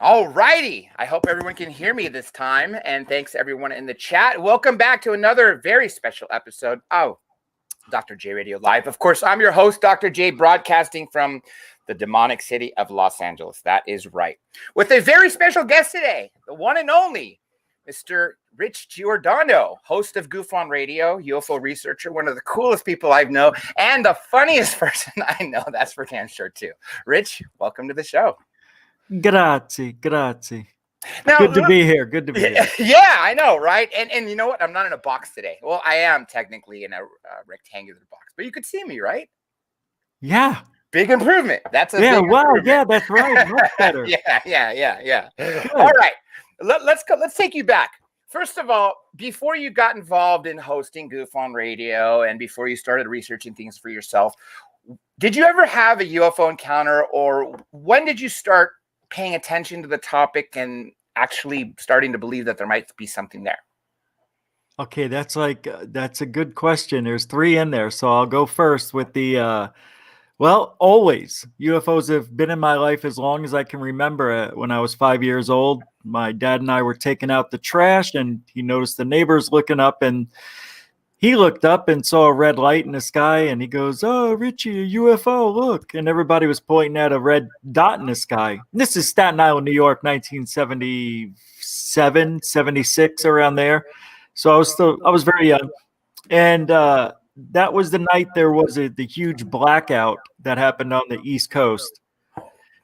All righty. I hope everyone can hear me this time. And thanks everyone in the chat. Welcome back to another very special episode of Dr. J Radio Live. Of course, I'm your host, Dr. J, broadcasting from the demonic city of Los Angeles. That is right. With a very special guest today, the one and only Mr. Rich Giordano, host of GUFON Radio, UFO researcher, one of the coolest people I know, and the funniest person I know. That's for damn sure, too. Rich, welcome to the show. Grazie. Now, good to be here. Yeah, I know, right? And you know what? I'm not in a box today. Well, I am technically in a rectangular box, but you could see me, right? Yeah. Big improvement. That's a yeah. Big wow. improvement. Yeah, that's right. Much better. yeah. All right. Let's go. Let's take you back. First of all, before you got involved in hosting GUFON Radio and before you started researching things for yourself, did you ever have a UFO encounter, or when did you start paying attention to the topic and actually starting to believe that there might be something there? Okay, that's a good question. There's three in there, so I'll go first with the well, always. UFOs have been in my life as long as I can remember. When I was 5 years old, my dad and I were taking out the trash, and he noticed the neighbors looking up, and he looked up and saw a red light in the sky, and he goes, "Oh, Richie, a UFO, look." And everybody was pointing at a red dot in the sky. And this is Staten Island, New York, 1977, 76, around there. So I was very young. And that was the night there was the huge blackout that happened on the East Coast.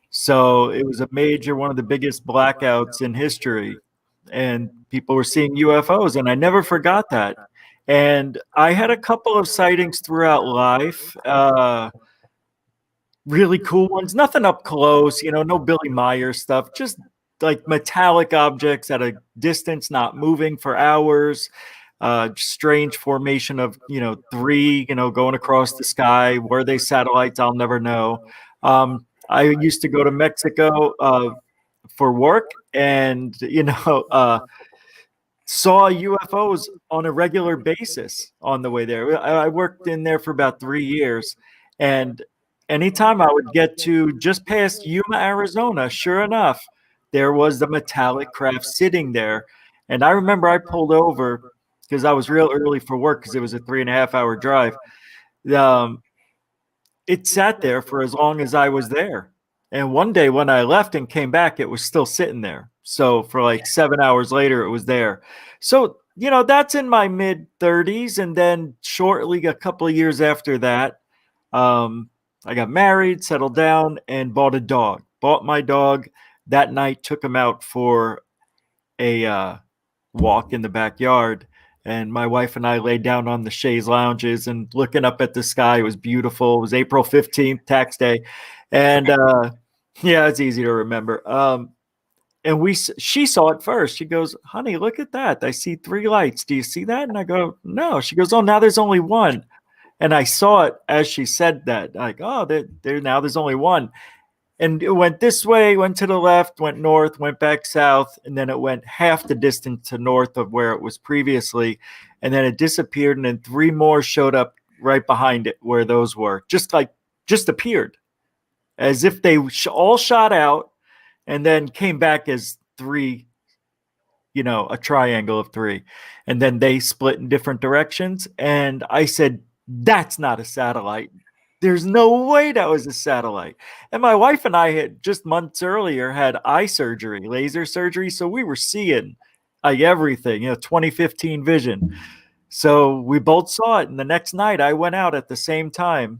So it was one of the biggest blackouts in history. And people were seeing UFOs, and I never forgot that. And I had a couple of sightings throughout life, really cool ones, nothing up close, no Billy Meyer stuff, just like metallic objects at a distance, not moving for hours, strange formation of, three, going across the sky. Were they satellites? I'll never know. I used to go to Mexico for work, and, saw UFOs on a regular basis on the way there. I worked in there for about 3 years, and anytime I would get to just past Yuma, Arizona, sure enough, there was the metallic craft sitting there. And I remember I pulled over because I was real early for work because it was a 3.5-hour drive. It sat there for as long as I was there. And one day when I left and came back, it was still sitting there. So for like 7 hours later, it was there. So, that's in my mid-30s. And then shortly, a couple of years after that, I got married, settled down, and bought a dog. Bought my dog that night, took him out for a walk in the backyard. And my wife and I laid down on the chaise lounges and looking up at the sky. It was beautiful. It was April 15th, tax day. And yeah, it's easy to remember. And she saw it first. She goes, "Honey, look at that. I see 3 lights. Do you see that?" And I go, "No." She goes, "Oh, now there's only one." And I saw it as she said that. Like, "Oh, now there's only one." And it went this way, went to the left, went north, went back south, and then it went half the distance to north of where it was previously. And then it disappeared, and then 3 more showed up right behind it where those were. Just appeared. As if they all shot out and then came back as 3, a triangle of 3. And then they split in different directions. And I said, "That's not a satellite. There's no way that was a satellite." And my wife and I had just months earlier had eye surgery, laser surgery. So we were seeing like everything, 2015 vision. So we both saw it. And the next night I went out at the same time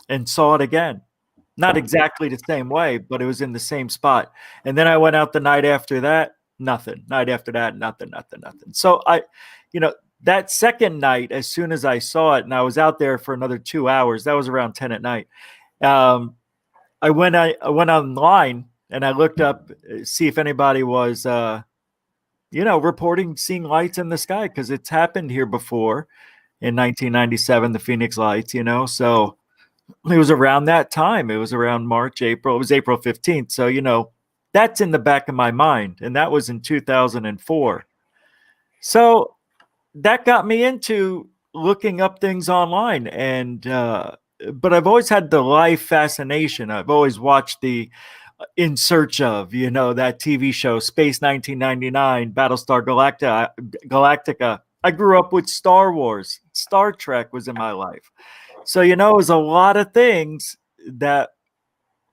and saw it again. Not exactly the same way, but it was in the same spot. And then I went out the night after that, nothing. Night after that, nothing. So that second night, as soon as I saw it, and I was out there for another 2 hours, that was around 10 at night. I went online and I looked up, see if anybody was, reporting seeing lights in the sky, because it's happened here before in 1997, the Phoenix lights, so it was around that time. It was around March, April. It was April 15th. So, that's in the back of my mind. And that was in 2004. So that got me into looking up things online. And but I've always had the life fascination. I've always watched the In Search of, that TV show, Space 1999, Battlestar Galactica. I grew up with Star Wars. Star Trek was in my life. So, it was a lot of things that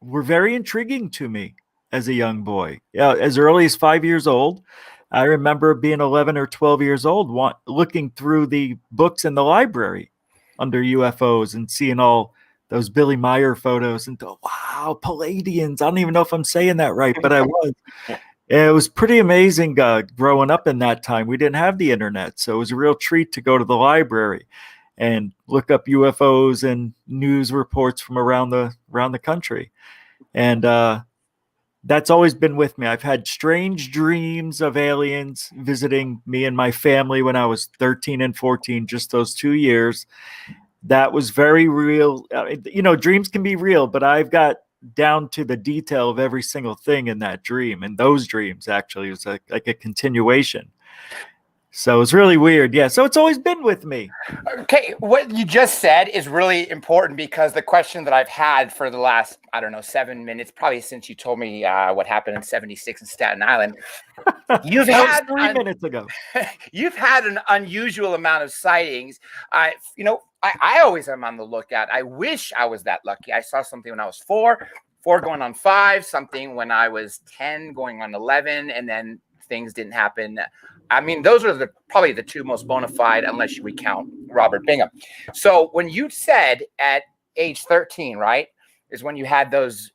were very intriguing to me as a young boy. Yeah, as early as 5 years old. I remember being 11 or 12 years old, looking through the books in the library under UFOs and seeing all those Billy Meyer photos and thought, wow, Palladians. I don't even know if I'm saying that right, but I was. It was pretty amazing growing up in that time. We didn't have the internet, so it was a real treat to go to the library and look up UFOs and news reports from around the country. And that's always been with me. I've had strange dreams of aliens visiting me and my family when I was 13 and 14, just those 2 years. That was very real. Dreams can be real, but I've got down to the detail of every single thing in that dream. And those dreams actually was like a continuation. So it's really weird. Yeah. So it's always been with me. Okay. What you just said is really important because the question that I've had for the last, 7 minutes, probably since you told me what happened in 76 in Staten Island, you've had 3 minutes ago. You've had an unusual amount of sightings. I always am on the lookout. I wish I was that lucky. I saw something when I was four going on 5, something when I was 10 going on 11, and then things didn't happen. I mean, those are probably the 2 most bona fide, unless you recount Robert Bingham. So when you said at age 13, right, is when you had those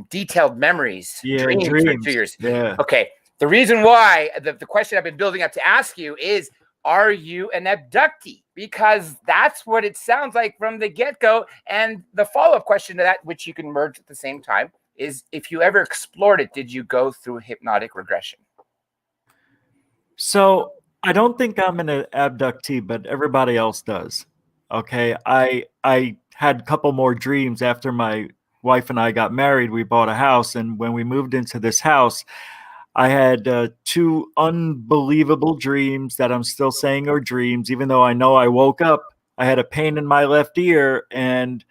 detailed memories, dreams for 2 years. Yeah. Okay. The reason why, the question I've been building up to ask you is, are you an abductee? Because that's what it sounds like from the get-go. And the follow-up question to that, which you can merge at the same time, is if you ever explored it, did you go through hypnotic regression? So I don't think I'm an abductee, but everybody else does. Okay. I had a couple more dreams after my wife and I got married. We bought a house. And when we moved into this house, I had 2 unbelievable dreams that I'm still saying are dreams, even though I know I woke up. I had a pain in my left ear and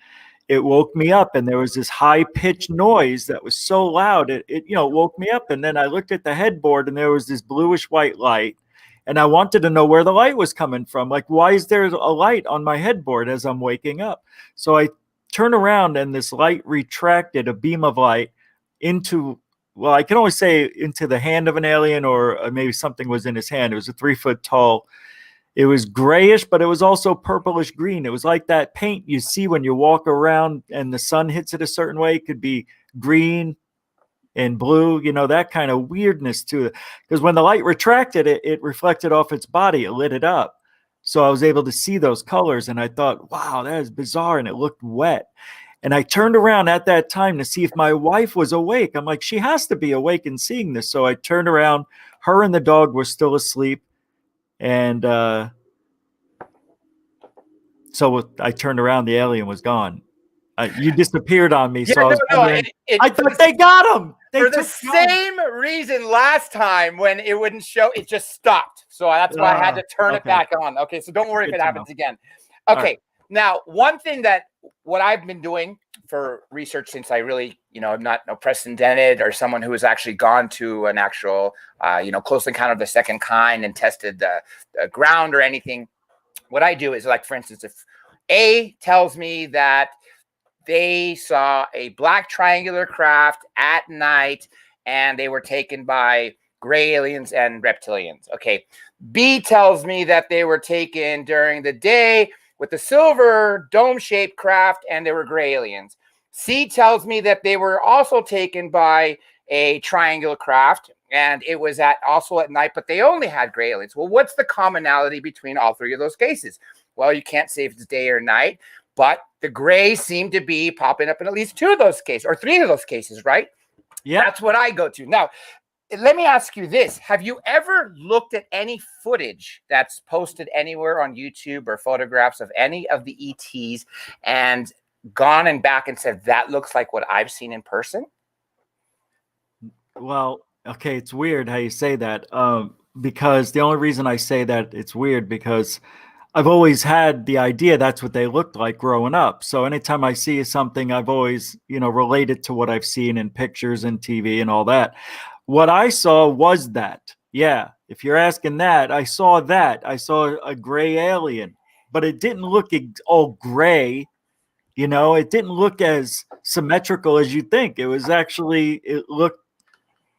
it woke me up, and there was this high-pitched noise that was so loud it woke me up. And then I looked at the headboard and there was this bluish white light, and I wanted to know where the light was coming from. Like, why is there a light on my headboard as I'm waking up? So I turned around and this light retracted, a beam of light, into, well, I can only say into the hand of an alien, or maybe something was in his hand. It was a 3-foot tall. It was grayish, but it was also purplish green. It was like that paint you see when you walk around and the sun hits it a certain way. It could be green and blue, that kind of weirdness to it. Because when the light retracted, it reflected off its body. It lit it up. So I was able to see those colors, and I thought, wow, that is bizarre, and it looked wet. And I turned around at that time to see if my wife was awake. I'm like, she has to be awake and seeing this. So I turned around. Her and the dog were still asleep. And so I turned around, the alien was gone. You disappeared on me. Yeah, so I thought they got him. For the same reason last time when it wouldn't show, it just stopped. So that's why I had to turn it back on. Okay, so don't worry if it happens again. Okay, right. Now, one thing what I've been doing for research since I really, I'm not precedented or someone who has actually gone to an actual, close encounter of the second kind and tested the ground or anything. What I do is, like, for instance, if A tells me that they saw a black triangular craft at night and they were taken by gray aliens and reptilians. Okay. B tells me that they were taken during the day with the silver dome-shaped craft and they were gray aliens. C tells me that they were also taken by a triangular craft and it was also at night, but they only had gray aliens. Well, what's the commonality between all 3 of those cases? Well, you can't say if it's day or night, but the gray seem to be popping up in at least 2 of those cases, or 3 of those cases, right? Yeah. That's what I go to. Now, let me ask you this. Have you ever looked at any footage that's posted anywhere on YouTube or photographs of any of the ETs and gone and back and said, that looks like what I've seen in person? Well, okay, it's weird how you say that, because the only reason I say that it's weird because I've always had the idea that's what they looked like growing up. So anytime I see something, I've always, related to what I've seen in pictures and TV and all that. What I saw was that. Yeah, if you're asking that, I saw that. I saw a gray alien, but it didn't look all gray. It didn't look as symmetrical as you think. It looked,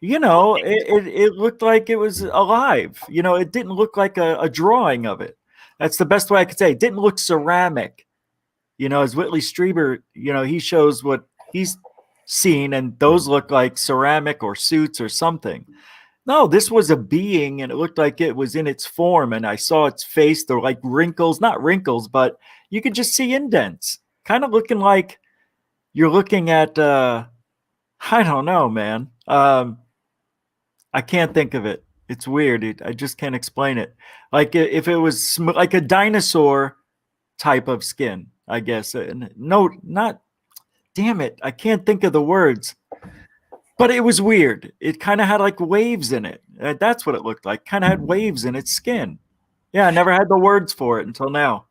it looked like it was alive. It didn't look like a drawing of it. That's the best way I could say. It didn't look ceramic. As Whitley Strieber, he shows what he's seen, and those look like ceramic or suits or something. No, this was a being, and it looked like it was in its form, and I saw its face. They're like wrinkles, not wrinkles, but you could just see indents, kind of looking like you're looking at, I don't know, man. I can't think of it. It's weird. I just can't explain it. Like if it was like a dinosaur type of skin, I guess. No, not, damn it. I can't think of the words. But it was weird. It kind of had like waves in it. That's what it looked like. Kind of had waves in its skin. Yeah, I never had the words for it until now.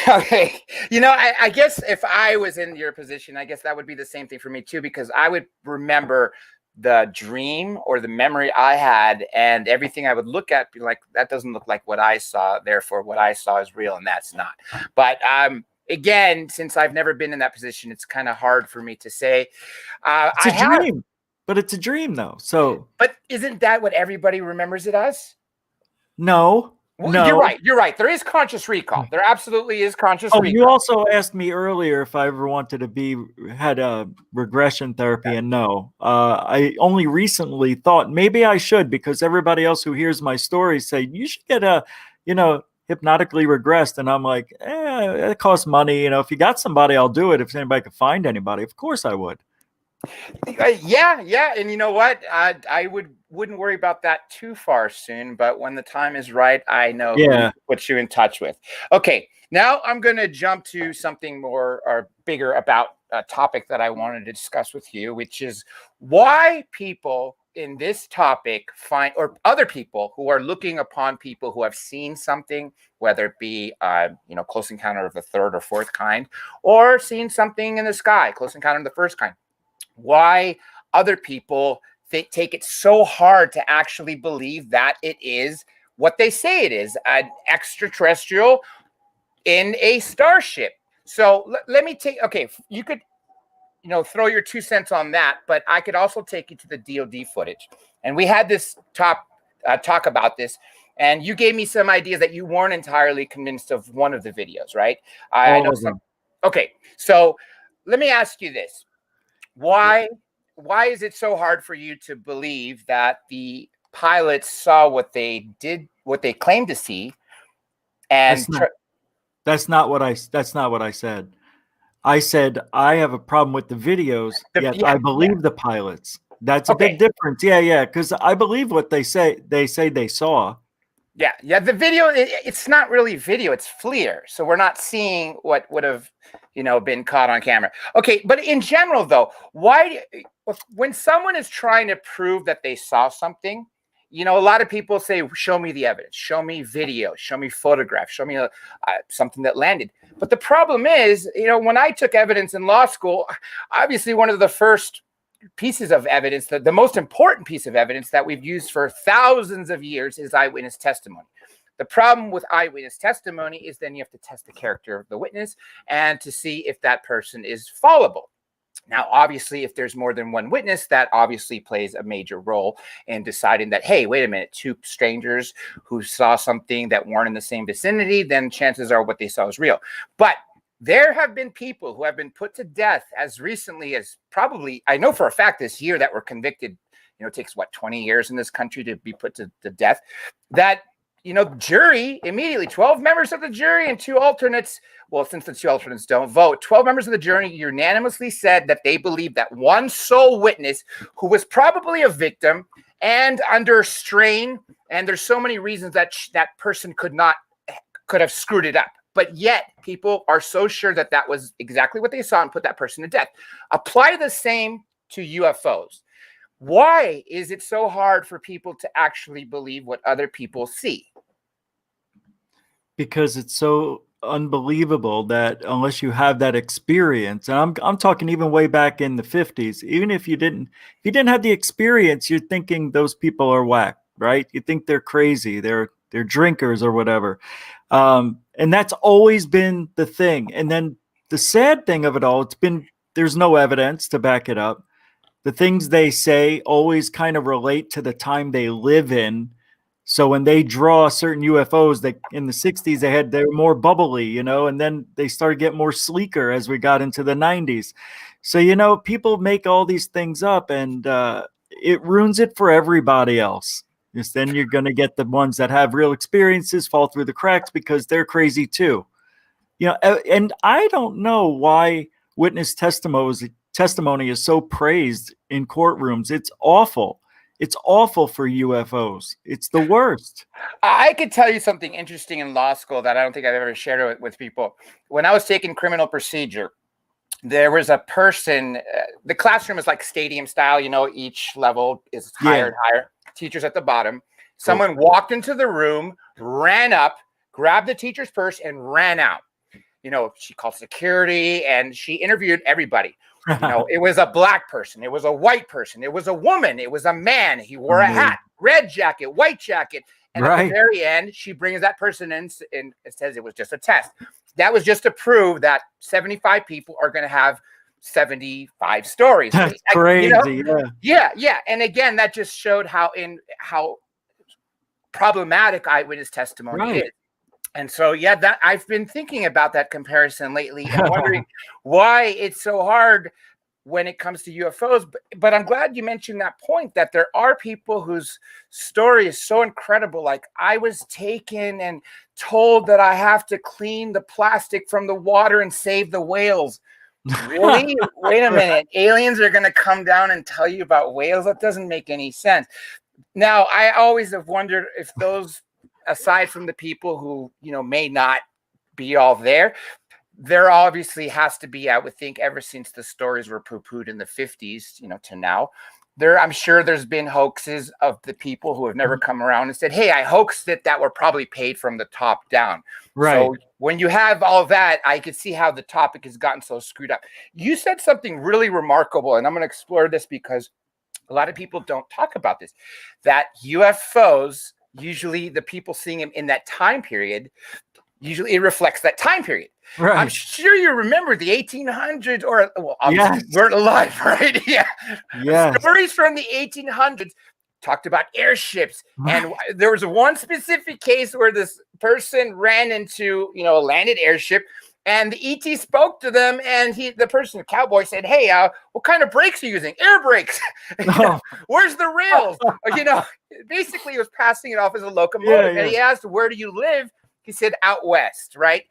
Okay. I guess if I was in your position, I guess that would be the same thing for me too, because I would remember the dream or the memory I had, and everything I would look at be like, that doesn't look like what I saw. Therefore, what I saw is real, and that's not. But again, since I've never been in that position, it's kind of hard for me to say. It's a dream, but it's a dream though. So, but isn't that what everybody remembers it as? No. Well, no, you're right. There is conscious recall. There absolutely is conscious recall. You also asked me earlier if I ever wanted to had a regression therapy, and no. I only recently thought maybe I should, because everybody else who hears my story say you should get hypnotically regressed, and I'm like, it costs money. If you got somebody, I'll do it. If anybody could find anybody, of course I would. Yeah, and you know what? I wouldn't worry about that too far soon, but when the time is right, I know who to put you in touch with. Okay, now I'm going to jump to something more or bigger about a topic that I wanted to discuss with you, which is why people in this topic find, or other people who are looking upon people who have seen something, whether it be close encounter of the third or fourth kind, or seen something in the sky, close encounter of the first kind. Why other people take it so hard to actually believe that it is what they say it is, an extraterrestrial in a starship. So let me take, okay, you could, throw your 2 cents on that, but I could also take you to the DoD footage. And we had this talk about this, and you gave me some ideas that you weren't entirely convinced of one of the videos, right? I know some. Okay, so let me ask you this. Why is it so hard for you to believe that the pilots saw what they claimed to see? And that's not what I said. I said I have a problem with the videos, yet I believe the pilots. That's a big difference. Yeah, because I believe what they say. They say they saw. Yeah. The video, it's not really video, it's FLIR. So we're not seeing what would have, been caught on camera. Okay, but in general, though, when someone is trying to prove that they saw something, a lot of people say, show me the evidence, show me video, show me photographs, show me something that landed. But the problem is, when I took evidence in law school, obviously one of the first pieces of evidence, the most important piece of evidence that we've used for thousands of years is eyewitness testimony. The problem with eyewitness testimony is then you have to test the character of the witness and to see if that person is fallible. Now, obviously, if there's more than one witness, that obviously plays a major role in deciding that, hey, wait a minute, two strangers who saw something that weren't in the same vicinity, then chances are what they saw is real. But there have been people who have been put to death as recently as probably, I know for a fact this year, that were convicted. It takes 20 years in this country to be put to death. That, jury immediately, 12 members of the jury and 2 alternates. Well, since the 2 alternates don't vote, 12 members of the jury unanimously said that they believe that one sole witness who was probably a victim and under strain, and there's so many reasons that that person could have screwed it up. But yet people are so sure that that was exactly what they saw and put that person to death. Apply the same to UFOs. Why is it so hard for people to actually believe what other people see? because it's so unbelievable that unless you have that experience, and I'm talking even way back in the 50s, even if you didn't have the experience, you're thinking those people are whack, right? You think they're crazy, they're drinkers or whatever. And that's always been the thing. And then the sad thing of it all, there's no evidence to back it up. The things they say always kind of relate to the time they live in. So when they draw certain UFOs, that in the 60s they were more bubbly, and then they started getting more sleeker as we got into the 90s. So people make all these things up, and it ruins it for everybody else. Because then you're going to get the ones that have real experiences fall through the cracks because they're crazy too. And I don't know why witness testimony is so praised in courtrooms. It's awful. It's awful for UFOs. It's the worst. I could tell you something interesting in law school that I don't think I've ever shared with people. When I was taking criminal procedure, there was a person, the classroom is like stadium style, each level is higher and higher. Teachers at the bottom. Someone walked into the room, ran up, grabbed the teacher's purse, and ran out. She called security and she interviewed everybody. It was a black person. It was a white person. It was a woman. It was a man. He wore a hat, red jacket, white jacket. And at the very end, she brings that person in and it says it was just a test. That was just to prove that 75 people are going to have 75 stories. That's crazy. Yeah. And again, that just showed how problematic eyewitness testimony is. And so, that I've been thinking about that comparison lately and wondering why it's so hard when it comes to UFOs. But I'm glad you mentioned that point, that there are people whose story is so incredible. Like, I was taken and told that I have to clean the plastic from the water and save the whales. Really? Wait a minute. Aliens are going to come down and tell you about whales? That doesn't make any sense. Now, I always have wondered if those, aside from the people who, may not be all there obviously has to be, I would think, ever since the stories were poo-pooed in the 50s, to now, I'm sure there's been hoaxes of the people who have never come around and said, hey, I hoaxed it, that were probably paid from the top down. Right. So when you have all that, I could see how the topic has gotten so screwed up. You said something really remarkable, and I'm going to explore this because a lot of people don't talk about this, that UFOs, usually the people seeing them in that time period, usually it reflects that time period. Right. I'm sure you remember the 1800s, or obviously weren't alive, right? Yeah. Stories from the 1800s talked about airships, and there was one specific case where this person ran into, a landed airship, and the ET spoke to them, and the cowboy said, hey, what kind of brakes are you using? Air brakes. Where's the rails? Basically he was passing it off as a locomotive. And he asked, where do you live? He said, out west, right?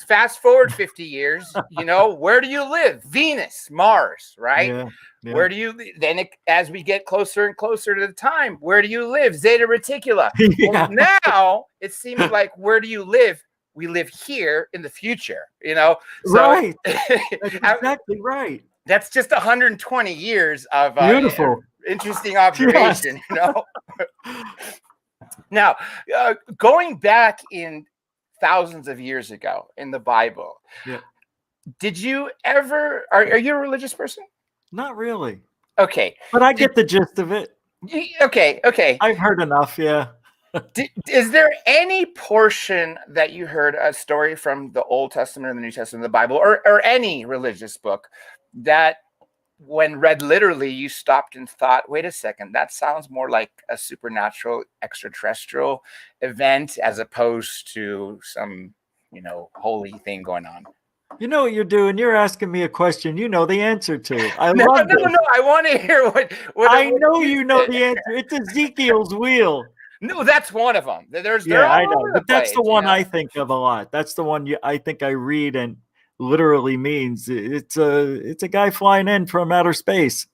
Fast forward 50 years, where do you live? Venus, Mars, right? Yeah. Where do you then as we get closer and closer to the time, where do you live? Zeta Reticula. Well, now it seems like, where do you live? We live here in the future, So, right. That's exactly right. That's just 120 years of beautiful, interesting observation, Now, going back in thousands of years ago in the Bible, did you ever, are you a religious person? Not really. Okay. But I get the gist of it. Okay. I've heard enough, Is there any portion that you heard a story from the Old Testament or the New Testament of the Bible, or any religious book, that when read literally, you stopped and thought, wait a second, that sounds more like a supernatural extraterrestrial event as opposed to some, holy thing going on? You know what you're doing? You're asking me a question you know the answer to. No, I want to hear what I know you know the answer. It's Ezekiel's wheel. No, that's one of them. I know, but that's the one I think of a lot. That's the one I think I read and literally means it's a guy flying in from outer space.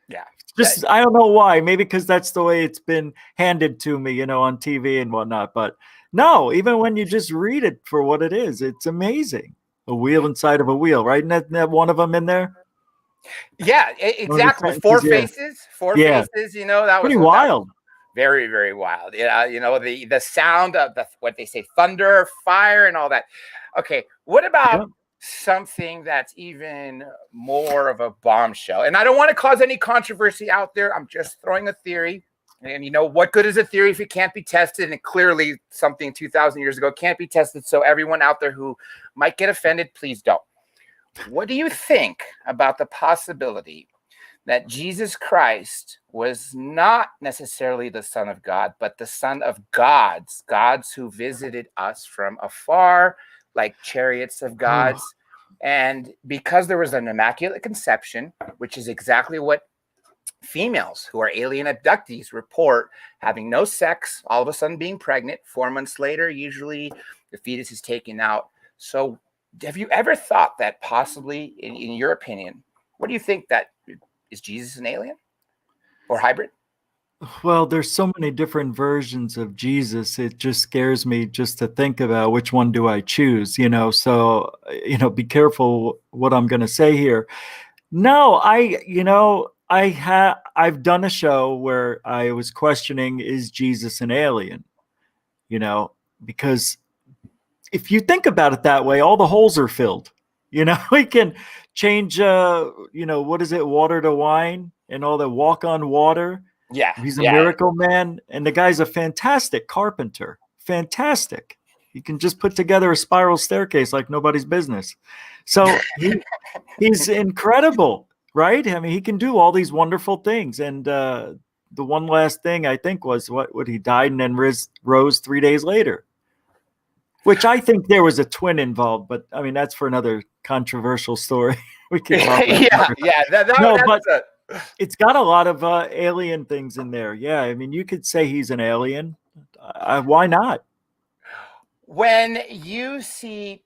Yeah. Just I don't know why. Maybe because that's the way it's been handed to me, on TV and whatnot. But no, even when you just read it for what it is, it's amazing. A wheel inside of a wheel, right? Isn't that one of them in there? Yeah, exactly. Four faces. That was pretty wild. Very, very wild. Yeah, the sound of what they say, thunder, fire, and all that. Okay, what about Yeah. something that's even more of a bombshell? And I don't want to cause any controversy out there. I'm just throwing a theory. And what good is a theory if it can't be tested? And clearly something 2,000 years ago can't be tested. So everyone out there who might get offended, please don't. What do you think about the possibility that Jesus Christ was not necessarily the Son of God, but the Son of gods who visited us from afar, like chariots of gods? And because there was an immaculate conception, which is exactly what females who are alien abductees report, having no sex, all of a sudden being pregnant, 4 months later, usually the fetus is taken out. So have you ever thought that possibly, in your opinion, what do you think, that is Jesus an alien or hybrid? Well, there's so many different versions of Jesus. It just scares me just to think about which one do I choose, So, be careful what I'm going to say here. No, I've done a show where I was questioning, is Jesus an alien? Because if you think about it that way, all the holes are filled. We can change, what is it, water to wine and all the walk on water. Yeah. He's a miracle man. And the guy's a fantastic carpenter. Fantastic. He can just put together a spiral staircase like nobody's business. So he's incredible, right? I mean, he can do all these wonderful things. And the one last thing I think was what he died and then rose 3 days later. Which I think there was a twin involved, but I mean, that's for another controversial story. We could talk about it's got a lot of alien things in there. Yeah, I mean, you could say he's an alien. Why not? When you see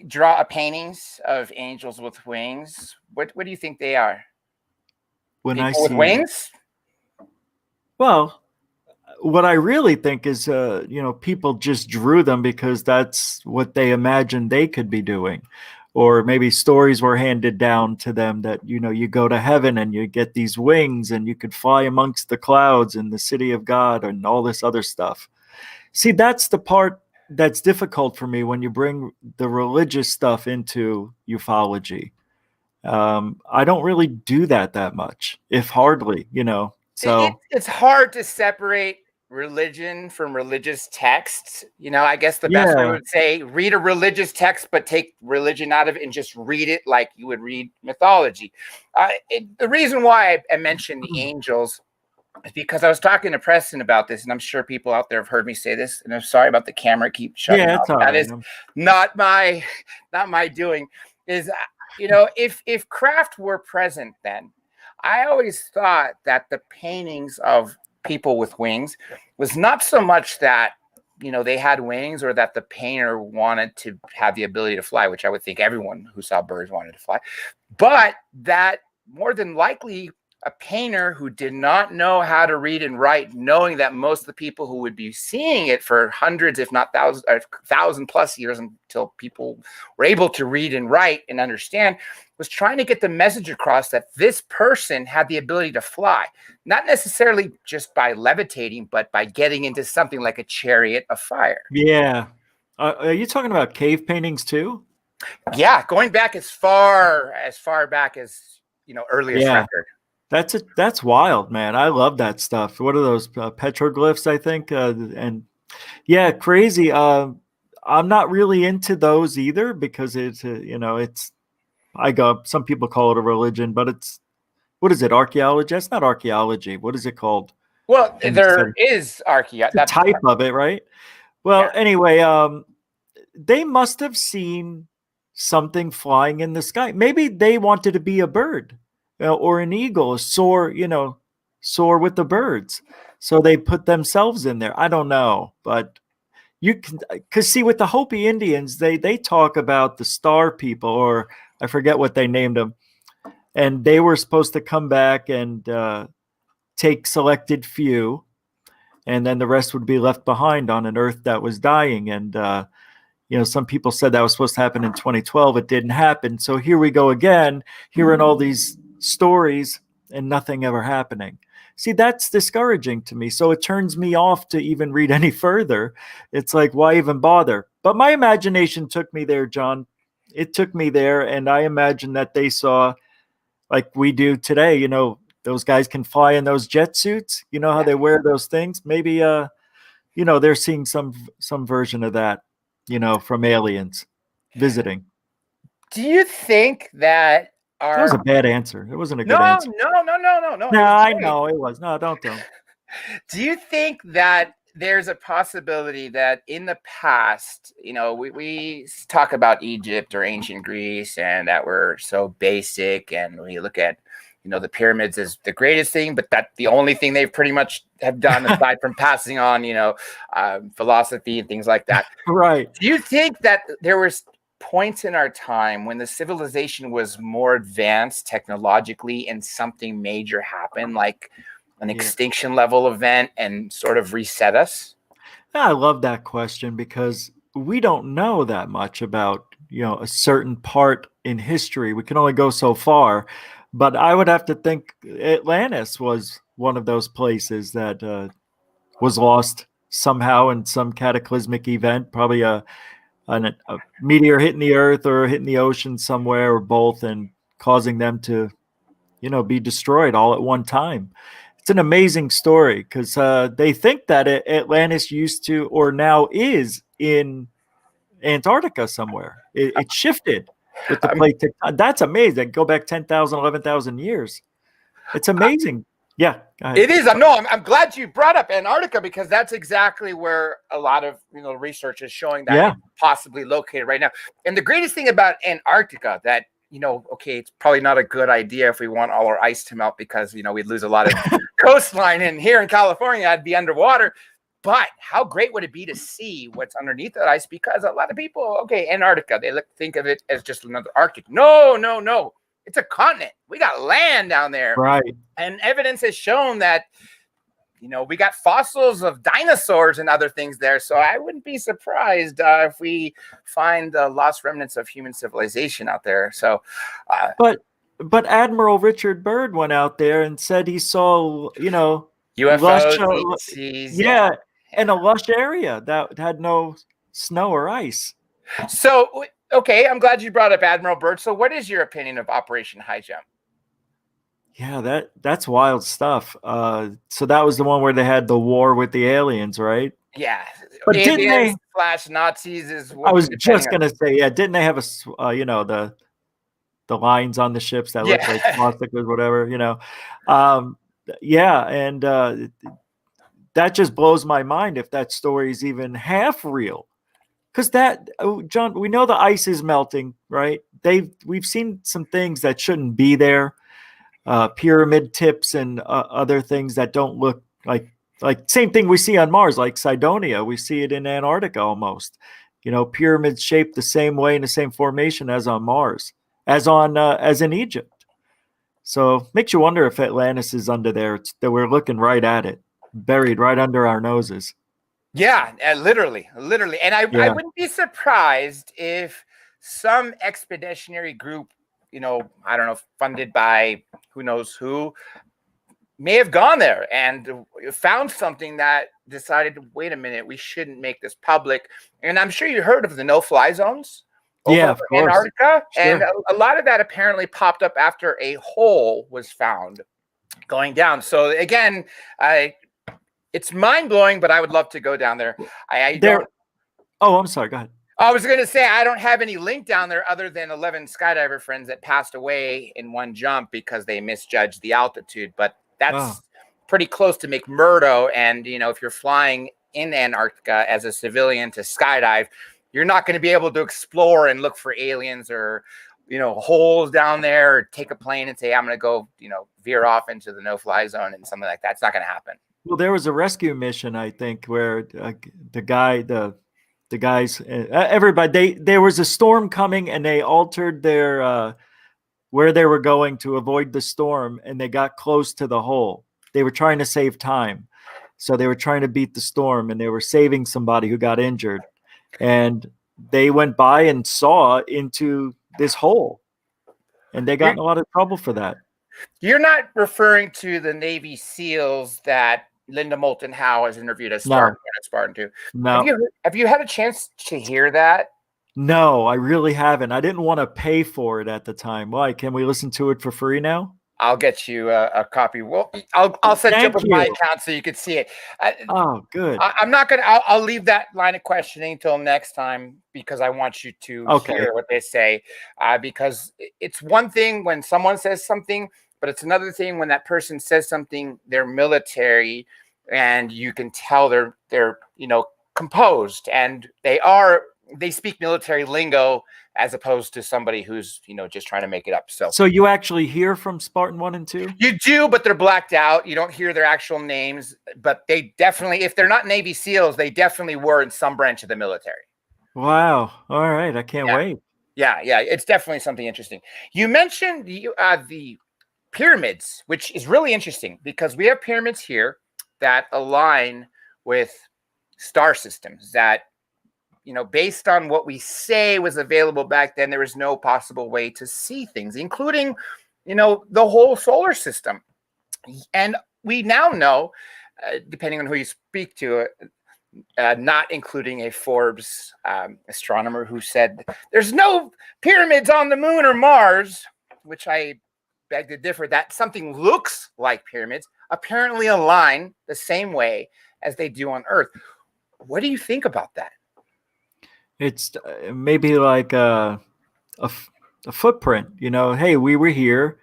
draw paintings of angels with wings, what do you think they are? When People I see with wings? Well, what I really think is, people just drew them because that's what they imagined they could be doing. Or maybe stories were handed down to them that, you go to heaven and you get these wings and you could fly amongst the clouds in the city of God and all this other stuff. See, that's the part that's difficult for me when you bring the religious stuff into ufology. I don't really do that much, if hardly, So it's hard to separate religion from religious texts. I guess the best way would say read a religious text, but take religion out of it and just read it like you would read mythology. The reason why I mentioned the angels is because I was talking to Preston about this, and I'm sure people out there have heard me say this, and I'm sorry about the camera keep shutting off. That is not my doing. Is if craft were present, then I always thought that the paintings of people with wings was not so much that they had wings or that the painter wanted to have the ability to fly, which I would think everyone who saw birds wanted to fly, but that more than likely a painter who did not know how to read and write, knowing that most of the people who would be seeing it for hundreds, if not thousands, 1,000 plus years until people were able to read and write and understand, was trying to get the message across that this person had the ability to fly, not necessarily just by levitating, but by getting into something like a chariot of fire. Yeah. Are you talking about cave paintings too? Yeah, going back as far back as earliest record. That's wild, man. I love that stuff. What are those petroglyphs? I think, and yeah, crazy. I'm not really into those either because it's some people call it a religion, but what is it? Archaeology? That's not archaeology. What is it called? Well, there is archaeology. That's a type of it, right? Well, anyway, they must have seen something flying in the sky. Maybe they wanted to be a bird. Or an eagle, soar with the birds. So they put themselves in there. I don't know, but you can, because see, with the Hopi Indians, they talk about the star people, or I forget what they named them, and they were supposed to come back and take selected few, and then the rest would be left behind on an Earth that was dying. And some people said that was supposed to happen in 2012. It didn't happen. So here we go again, hearing all these stories and nothing ever happening. See, that's discouraging to me. So it turns me off to even read any further. It's like, why even bother? But my imagination took me there, John. It took me there, and I imagine that they saw, like we do today, those guys can fly in those jet suits. You know how they wear those things? Maybe they're seeing some version of that, from aliens visiting. Do you think that That was a bad answer. It wasn't a good no, answer. no. No, I know it was. No, don't. Do you think that there's a possibility that in the past, we talk about Egypt or ancient Greece and that we're so basic, and we look at, the pyramids as the greatest thing, but that's the only thing they've pretty much have done aside from passing on, philosophy and things like that. Right. Do you think that there was points in our time when the civilization was more advanced technologically and something major happened, like an extinction level event, and sort of reset us? I love that question because we don't know that much about, a certain part in history. We can only go so far, but I would have to think Atlantis was one of those places that was lost somehow in some cataclysmic event, probably a meteor hitting the earth or hitting the ocean somewhere or both, and causing them to, be destroyed all at one time. It's an amazing story because they think that Atlantis used to, or now is, in Antarctica somewhere. It shifted with the plate tectonic. That's amazing. Go back 10,000, 11,000 years. It's amazing. Yeah, it is. I'm glad you brought up Antarctica because that's exactly where a lot of research is showing that it's possibly located right now. And the greatest thing about Antarctica that it's probably not a good idea if we want all our ice to melt because we'd lose a lot of coastline, and here in California I'd be underwater. But how great would it be to see what's underneath that ice? Because a lot of people, Antarctica, they think of it as just another Arctic. No. It's a continent. We got land down there. Right. And evidence has shown that, we got fossils of dinosaurs and other things there. So I wouldn't be surprised if we find the lost remnants of human civilization out there. So, but Admiral Richard Byrd went out there and said he saw, UFOs, in a lush area that had no snow or ice. So, I'm glad you brought up Admiral Byrd. So what is your opinion of Operation High Jump? Yeah, that's wild stuff. So that was the one where they had the war with the aliens, right? Yeah. But didn't they / Nazis is what I was just going to say, didn't they have the lines on the ships that looked like swastikas, whatever, and that just blows my mind if that story is even half real. Because John, we know the ice is melting, right? We've seen some things that shouldn't be there, pyramid tips and other things that don't look like same thing we see on Mars, like Cydonia. We see it in Antarctica almost. Pyramids shaped the same way in the same formation as on Mars, as in Egypt. So makes you wonder if Atlantis is under there. That we're looking right at it, buried right under our noses. Yeah, literally. And I wouldn't be surprised if some expeditionary group, I don't know, funded by who knows who, may have gone there and found something that decided, wait a minute, we shouldn't make this public. And I'm sure you heard of the no-fly zones over Antarctica. Sure. And a lot of that apparently popped up after a hole was found going down. So again, it's mind-blowing, but I would love to go down there. I'm sorry. Go ahead. I was going to say, I don't have any link down there other than 11 skydiver friends that passed away in one jump because they misjudged the altitude. But that's pretty close to McMurdo. And, if you're flying in Antarctica as a civilian to skydive, you're not going to be able to explore and look for aliens or, holes down there, or take a plane and say, I'm going to go, veer off into the no-fly zone and something like that. It's not going to happen. Well, there was a rescue mission, I think, where the guys, everybody, there was a storm coming and they altered their where they were going to avoid the storm, and they got close to the hole. They were trying to save time. So they were trying to beat the storm, and they were saving somebody who got injured. And they went by and saw into this hole, and they got in a lot of trouble for that. You're not referring to the Navy SEALs that Linda Moulton Howe has interviewed as Spartan 1 and Spartan 2. No. Have you had a chance to hear that? No, I really haven't. I didn't want to pay for it at the time. Why? Can we listen to it for free now? I'll get you a copy. Well, I'll set you up with my account so you can see it. Oh, good. I'm not gonna. I'll leave that line of questioning until next time because I want you to hear what they say. Because it's one thing when someone says something, but it's another thing when that person says something. They're military, and you can tell they're composed, and they speak military lingo as opposed to somebody who's just trying to make it up. So you actually hear from Spartan 1 and 2? You do, but they're blacked out. You don't hear their actual names, but they definitely, if they're not Navy SEALs, they definitely were in some branch of the military. Wow. All right. I can't wait. Yeah. It's definitely something interesting. You mentioned the pyramids, which is really interesting because we have pyramids here that align with star systems that, based on what we say was available back then, there was no possible way to see things, including, the whole solar system. And we now know, depending on who you speak to, not including a Forbes astronomer who said there's no pyramids on the moon or Mars, which I beg to differ, that something looks like pyramids apparently align the same way as they do on Earth. What do you think about that? It's maybe like a footprint, hey, we were here,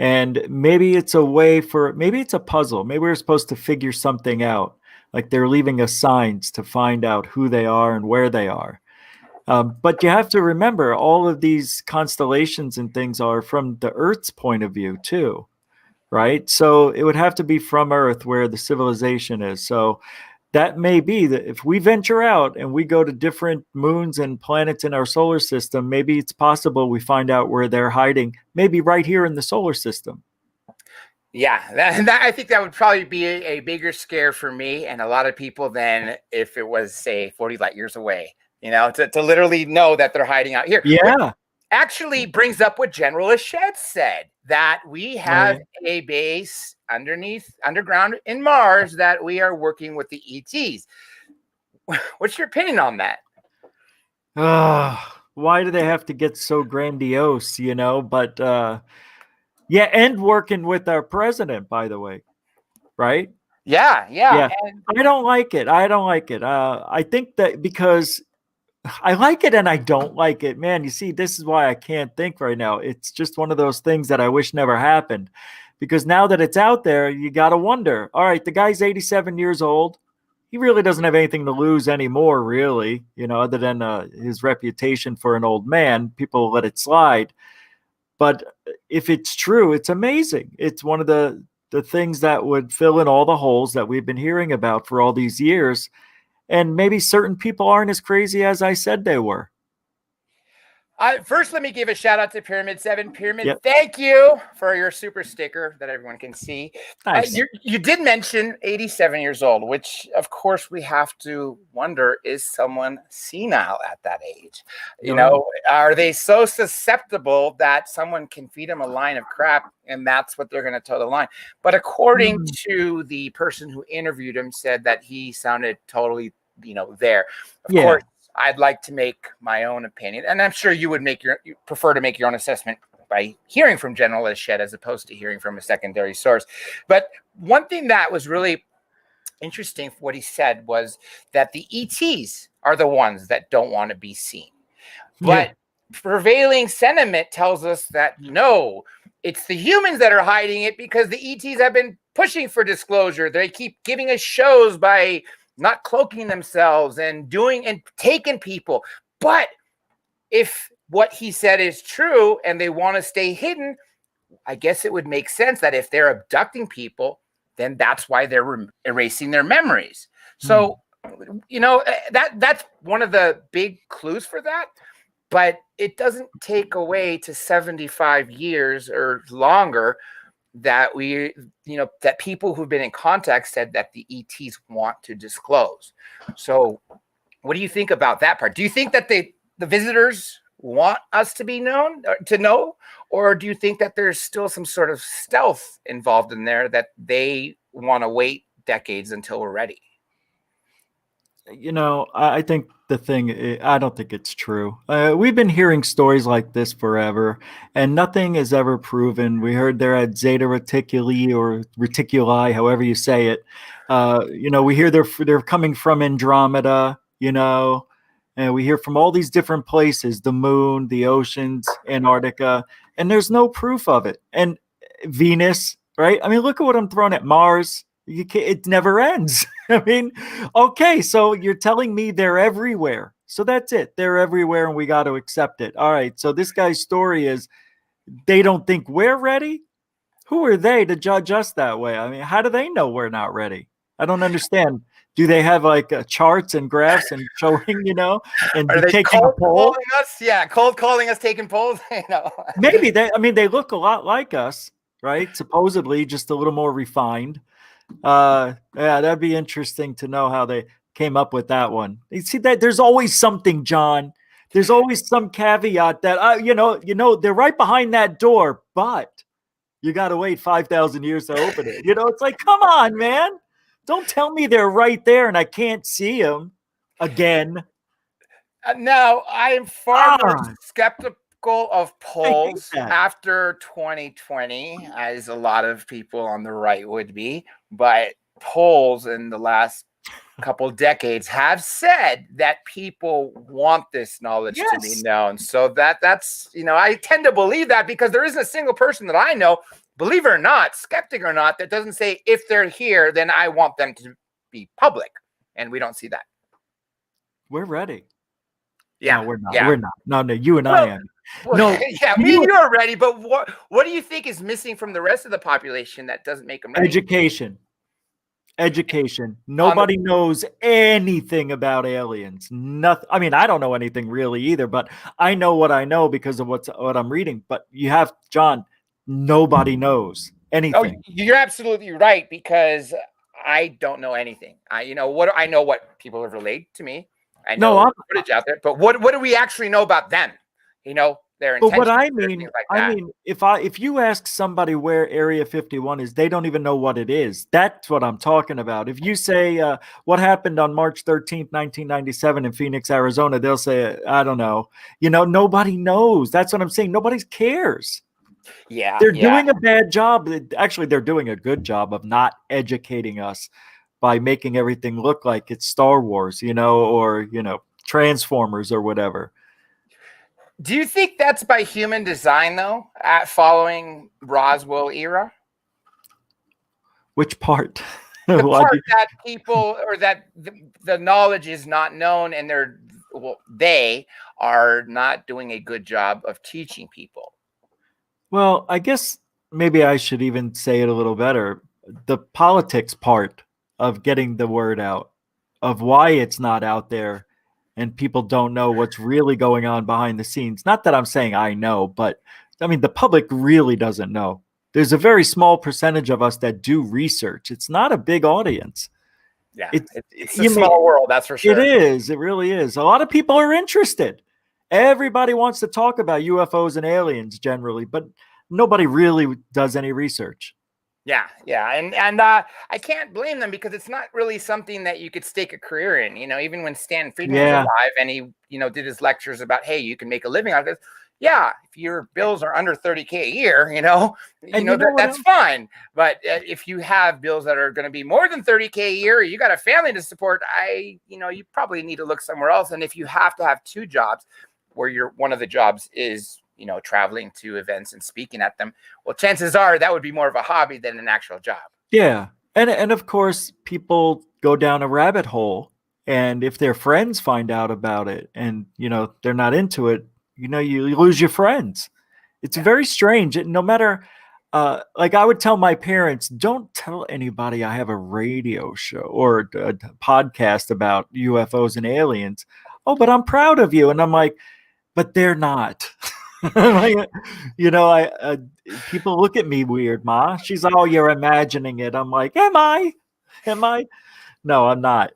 and maybe it's a way maybe it's a puzzle. Maybe we're supposed to figure something out. Like they're leaving us signs to find out who they are and where they are. But you have to remember all of these constellations and things are from the Earth's point of view too, right? So it would have to be from Earth where the civilization is. So that may be that if we venture out and we go to different moons and planets in our solar system, maybe it's possible we find out where they're hiding, maybe right here in the solar system. Yeah, I think that would probably be a bigger scare for me and a lot of people than if it was, say, 40 light years away, to literally know that they're hiding out here. Yeah. Which actually brings up what General Ashed said, that we have a base underground in Mars that we are working with the ETs. What's your opinion on that? Why do they have to get so grandiose, But and working with our president, by the way, right? Yeah. I don't like it. I think that because I like it and I don't like it. Man, you see, this is why I can't think right now. It's just one of those things that I wish never happened. Because now that it's out there, you got to wonder, all right, the guy's 87 years old. He really doesn't have anything to lose anymore, really, other than his reputation for an old man. People let it slide. But if it's true, it's amazing. It's one of the things that would fill in all the holes that we've been hearing about for all these years. And maybe certain people aren't as crazy as I said they were. First, let me give a shout out to Pyramid 7. Pyramid, Thank you for your super sticker that everyone can see. Nice. You did mention 87 years old, which, of course, we have to wonder, is someone senile at that age? Are they so susceptible that someone can feed them a line of crap and that's what they're going to toe the line? But according to the person who interviewed him, said that he sounded totally, there. Of course, I'd like to make my own opinion, and I'm sure you would prefer to make your own assessment by hearing from General Ashed as opposed to hearing from a secondary source. But one thing that was really interesting for what he said was that the ETs are the ones that don't want to be seen. But prevailing sentiment tells us that no, it's the humans that are hiding it because the ETs have been pushing for disclosure. They keep giving us shows by not cloaking themselves and taking people. But if what he said is true and they want to stay hidden, I guess it would make sense that if they're abducting people, then that's why they're erasing their memories. So, that's one of the big clues for that. But it doesn't take away to 75 years or longer that that people who've been in contact said that the ETs want to disclose. So what do you think about that part? Do you think that the visitors want us to be known, to know? Or do you think that there's still some sort of stealth involved in there that they want to wait decades until we're ready? I think I don't think it's true. We've been hearing stories like this forever, and nothing is ever proven. We heard they're at Zeta Reticuli or Reticuli, however you say it. We hear they're coming from Andromeda, and we hear from all these different places, the moon, the oceans, Antarctica, and there's no proof of it. And Venus, right? I mean, look at what I'm throwing at Mars. It never ends. I mean, okay, so you're telling me they're everywhere. So that's it. They're everywhere, and we got to accept it. All right, so this guy's story is they don't think we're ready? Who are they to judge us that way? I mean, how do they know we're not ready? I don't understand. Do they have like charts and graphs and showing, and are they taking a poll? Calling us? Yeah, cold calling us, taking polls. Maybe they look a lot like us, right? Supposedly just a little more refined. Yeah, that'd be interesting to know how they came up with that one. You see that there's always something, John. There's always some caveat that they're right behind that door, but you got to wait 5,000 years to open it. It's like, come on, man. Don't tell me they're right there and I can't see them again. No, I am far more skeptical of polls after 2020, as a lot of people on the right would be. But polls in the last couple decades have said that people want this knowledge to be known. So that's, I tend to believe that because there isn't a single person that I know, believe it or not, skeptic or not, that doesn't say if they're here, then I want them to be public. And we don't see that. We're ready. Yeah, no, we're not. Yeah. We're not. No, you and I am. Well, no, yeah, me and you're ready. But what do you think is missing from the rest of the population that doesn't make them ready? Education. Nobody knows anything about aliens. Nothing. I mean, I don't know anything really either, but I know what I know because of what I'm reading. But you have, John, nobody knows anything. Oh, you're absolutely right, because I don't know anything. I know what people have relayed to me. I know footage out there, but what do we actually know about them? Their intentions. But what I mean, if you ask somebody where Area 51 is, they don't even know what it is. That's what I'm talking about. If you say what happened on March 13th, 1997 in Phoenix, Arizona, they'll say, I don't know. Nobody knows. That's what I'm saying. Nobody cares. Yeah. They're doing a bad job. Actually, they're doing a good job of not educating us by making everything look like it's Star Wars, or, Transformers or whatever. Do you think that's by human design, though, following Roswell era? Which part? The part that people, or that the knowledge is not known, and they are not doing a good job of teaching people. Well, I guess maybe I should even say it a little better. The politics part of getting the word out, of why it's not out there, and people don't know what's really going on behind the scenes. Not that I'm saying I know, but I mean, the public really doesn't know. There's a very small percentage of us that do research. It's not a big audience. Yeah, it's a small world, that's for sure. It is. It really is. A lot of people are interested. Everybody wants to talk about UFOs and aliens generally, but nobody really does any research. Yeah, and I can't blame them, because it's not really something that you could stake a career in. Even when Stan Friedman was alive and he, did his lectures about, hey, you can make a living out of this. Yeah, if your bills are under $30K a year, that's fine. But if you have bills that are going to be more than $30K a year, you got a family to support, you probably need to look somewhere else. And if you have to have two jobs, where one of the jobs is traveling to events and speaking at them, well, chances are that would be more of a hobby than an actual job. Yeah. And of course, people go down a rabbit hole, and if their friends find out about it and, they're not into it, you lose your friends. It's very strange. No matter, like I would tell my parents, don't tell anybody I have a radio show or a podcast about UFOs and aliens. Oh, but I'm proud of you. And I'm like, but they're not. People look at me weird, Ma. She's like, oh, you're imagining it. I'm like, am I? No, I'm not.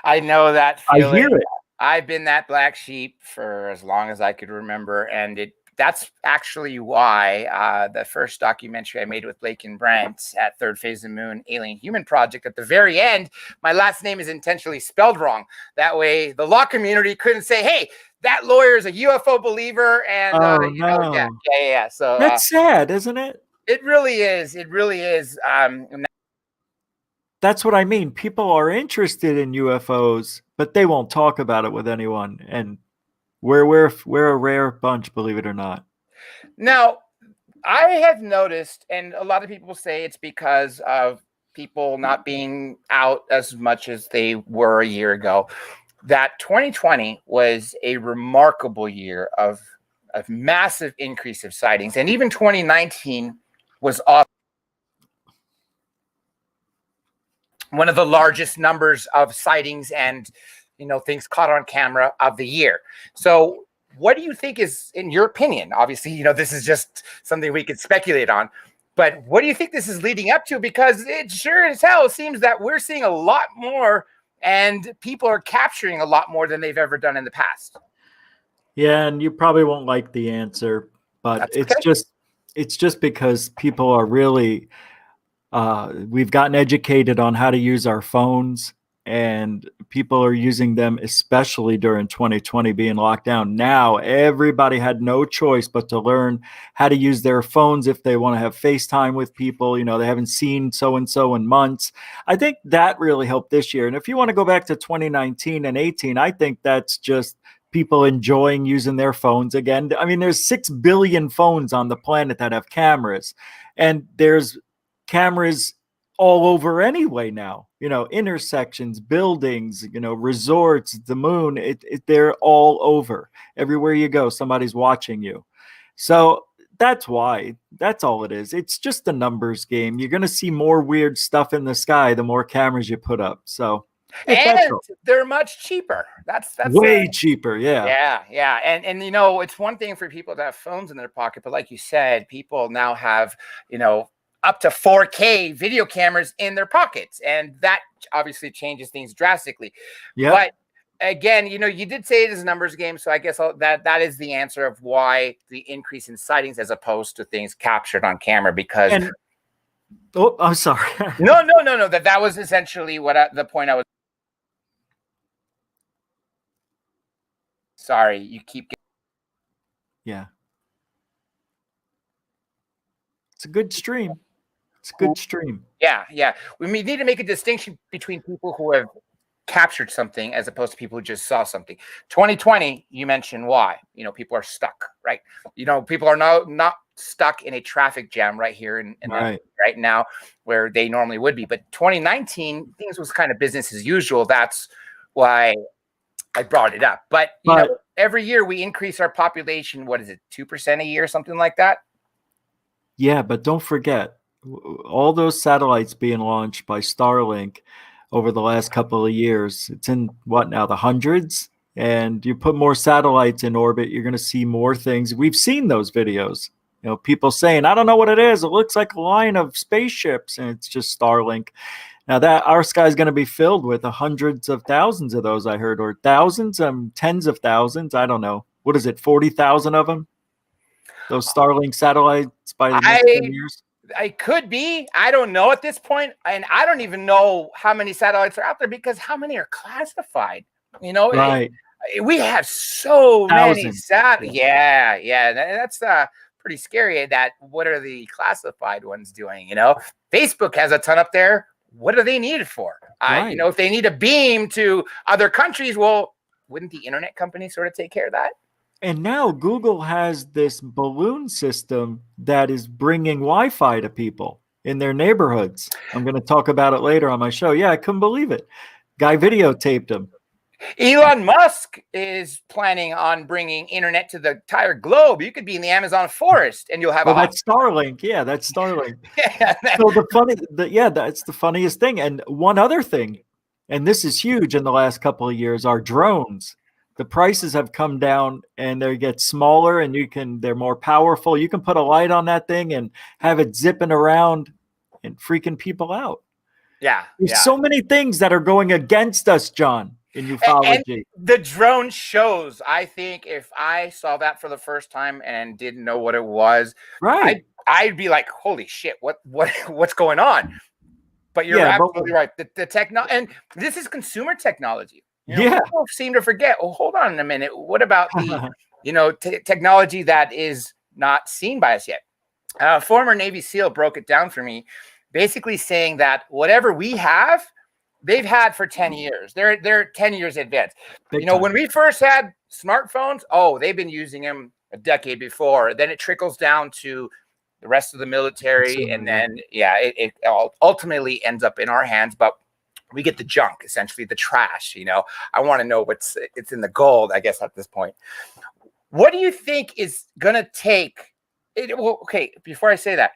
I know that feeling. I hear it. I've been that black sheep for as long as I could remember, and that's actually why the first documentary I made with Blake and Brent at Third Phase of the Moon Alien Human Project, at the very end, my last name is intentionally spelled wrong. That way the law community couldn't say, hey, that lawyer is a UFO believer. And, yeah. So that's sad, isn't it? It really is. It really is. That's what I mean. People are interested in UFOs, but they won't talk about it with anyone. And we're a rare bunch, believe it or not. Now, I have noticed, and a lot of people say it's because of people not being out as much as they were a year ago, that 2020 was a remarkable year of massive increase of sightings. And even 2019 was awesome. One of the largest numbers of sightings and, things caught on camera of the year. So what do you think is, in your opinion, obviously, this is just something we could speculate on, but what do you think this is leading up to? Because it sure as hell seems that we're seeing a lot more and people are capturing a lot more than they've ever done in the past. Yeah, and you probably won't like the answer, but it's just because people are really we've gotten educated on how to use our phones, and people are using them, especially during 2020 being locked down. Now everybody had no choice but to learn how to use their phones if they want to have FaceTime with people. They haven't seen so-and-so in months. I think that really helped this year. And if you want to go back to 2019 and 18, I think that's just people enjoying using their phones again. I mean, there's 6 billion phones on the planet that have cameras, and there's cameras all over anyway now, intersections, buildings, resorts, the moon, they're all over. Everywhere you go, somebody's watching you. So that's why. That's all it is. It's just a numbers game. You're going to see more weird stuff in the sky the more cameras you put up. So and they're much cheaper. That's way cheaper. Yeah. And it's one thing for people to have phones in their pocket, but like you said, people now have, up to 4K video cameras in their pockets. And that obviously changes things drastically. Yeah. But again, you did say it is a numbers game. So I guess that is the answer of why the increase in sightings as opposed to things captured on camera, because. I'm sorry. No. That was essentially the point I was. Sorry, you keep. Yeah. It's a good stream. It's a good stream. Yeah. We need to make a distinction between people who have captured something as opposed to people who just saw something. 2020, you mentioned why. People are stuck, right? People are not stuck in a traffic jam right here in right now where they normally would be. But 2019, things was kind of business as usual. That's why I brought it up. But every year we increase our population. What is it, 2% a year, something like that? Yeah, but don't forget, all those satellites being launched by Starlink over the last couple of years, it's in what now, the hundreds? And you put more satellites in orbit, you're going to see more things. We've seen those videos. People saying, I don't know what it is. It looks like a line of spaceships, and it's just Starlink. Now that our sky is going to be filled with hundreds of thousands of those, I heard, or thousands, tens of thousands. I don't know. What is it, 40,000 of them? Those Starlink satellites by the next 10 years? I could be. I don't know at this point. And I don't even know how many satellites are out there because how many are classified? Right. We have so many satellites. Yeah. That's pretty scary. What are the classified ones doing? Facebook has a ton up there. What do they need it for? Right. If they need a beam to other countries, well, wouldn't the internet company sort of take care of that? And now Google has this balloon system that is bringing Wi-Fi to people in their neighborhoods. I'm going to talk about it later on my show. Yeah, I couldn't believe it. Guy videotaped him. Elon Musk is planning on bringing internet to the entire globe. You could be in the Amazon forest and you'll have that's Starlink. Yeah, that's Starlink. So that's the funniest thing. And one other thing, and this is huge in the last couple of years, are drones. The prices have come down and they get smaller and they're more powerful. You can put a light on that thing and have it zipping around and freaking people out. Yeah. There's so many things that are going against us, John. in And ufology. the drone shows, I think if I saw that for the first time and didn't know what it was, Right. I'd be like, holy shit, what's going on? But you're Yeah, absolutely right. The technology, and this is consumer technology. Yeah. People seem to forget. Oh, hold on a minute. What about the, technology that is not seen by us yet? Former Navy SEAL broke it down for me, basically saying that whatever we have, they've had for 10 years. They're 10 years advanced. Big time. When we first had smartphones, they've been using them a decade before. Then it trickles down to the rest of the military, and then it ultimately ends up in our hands. But we get the junk, essentially the trash. I want to know it's in the gold, I guess, at this point. What do you think is gonna take? Well, okay, before I say that,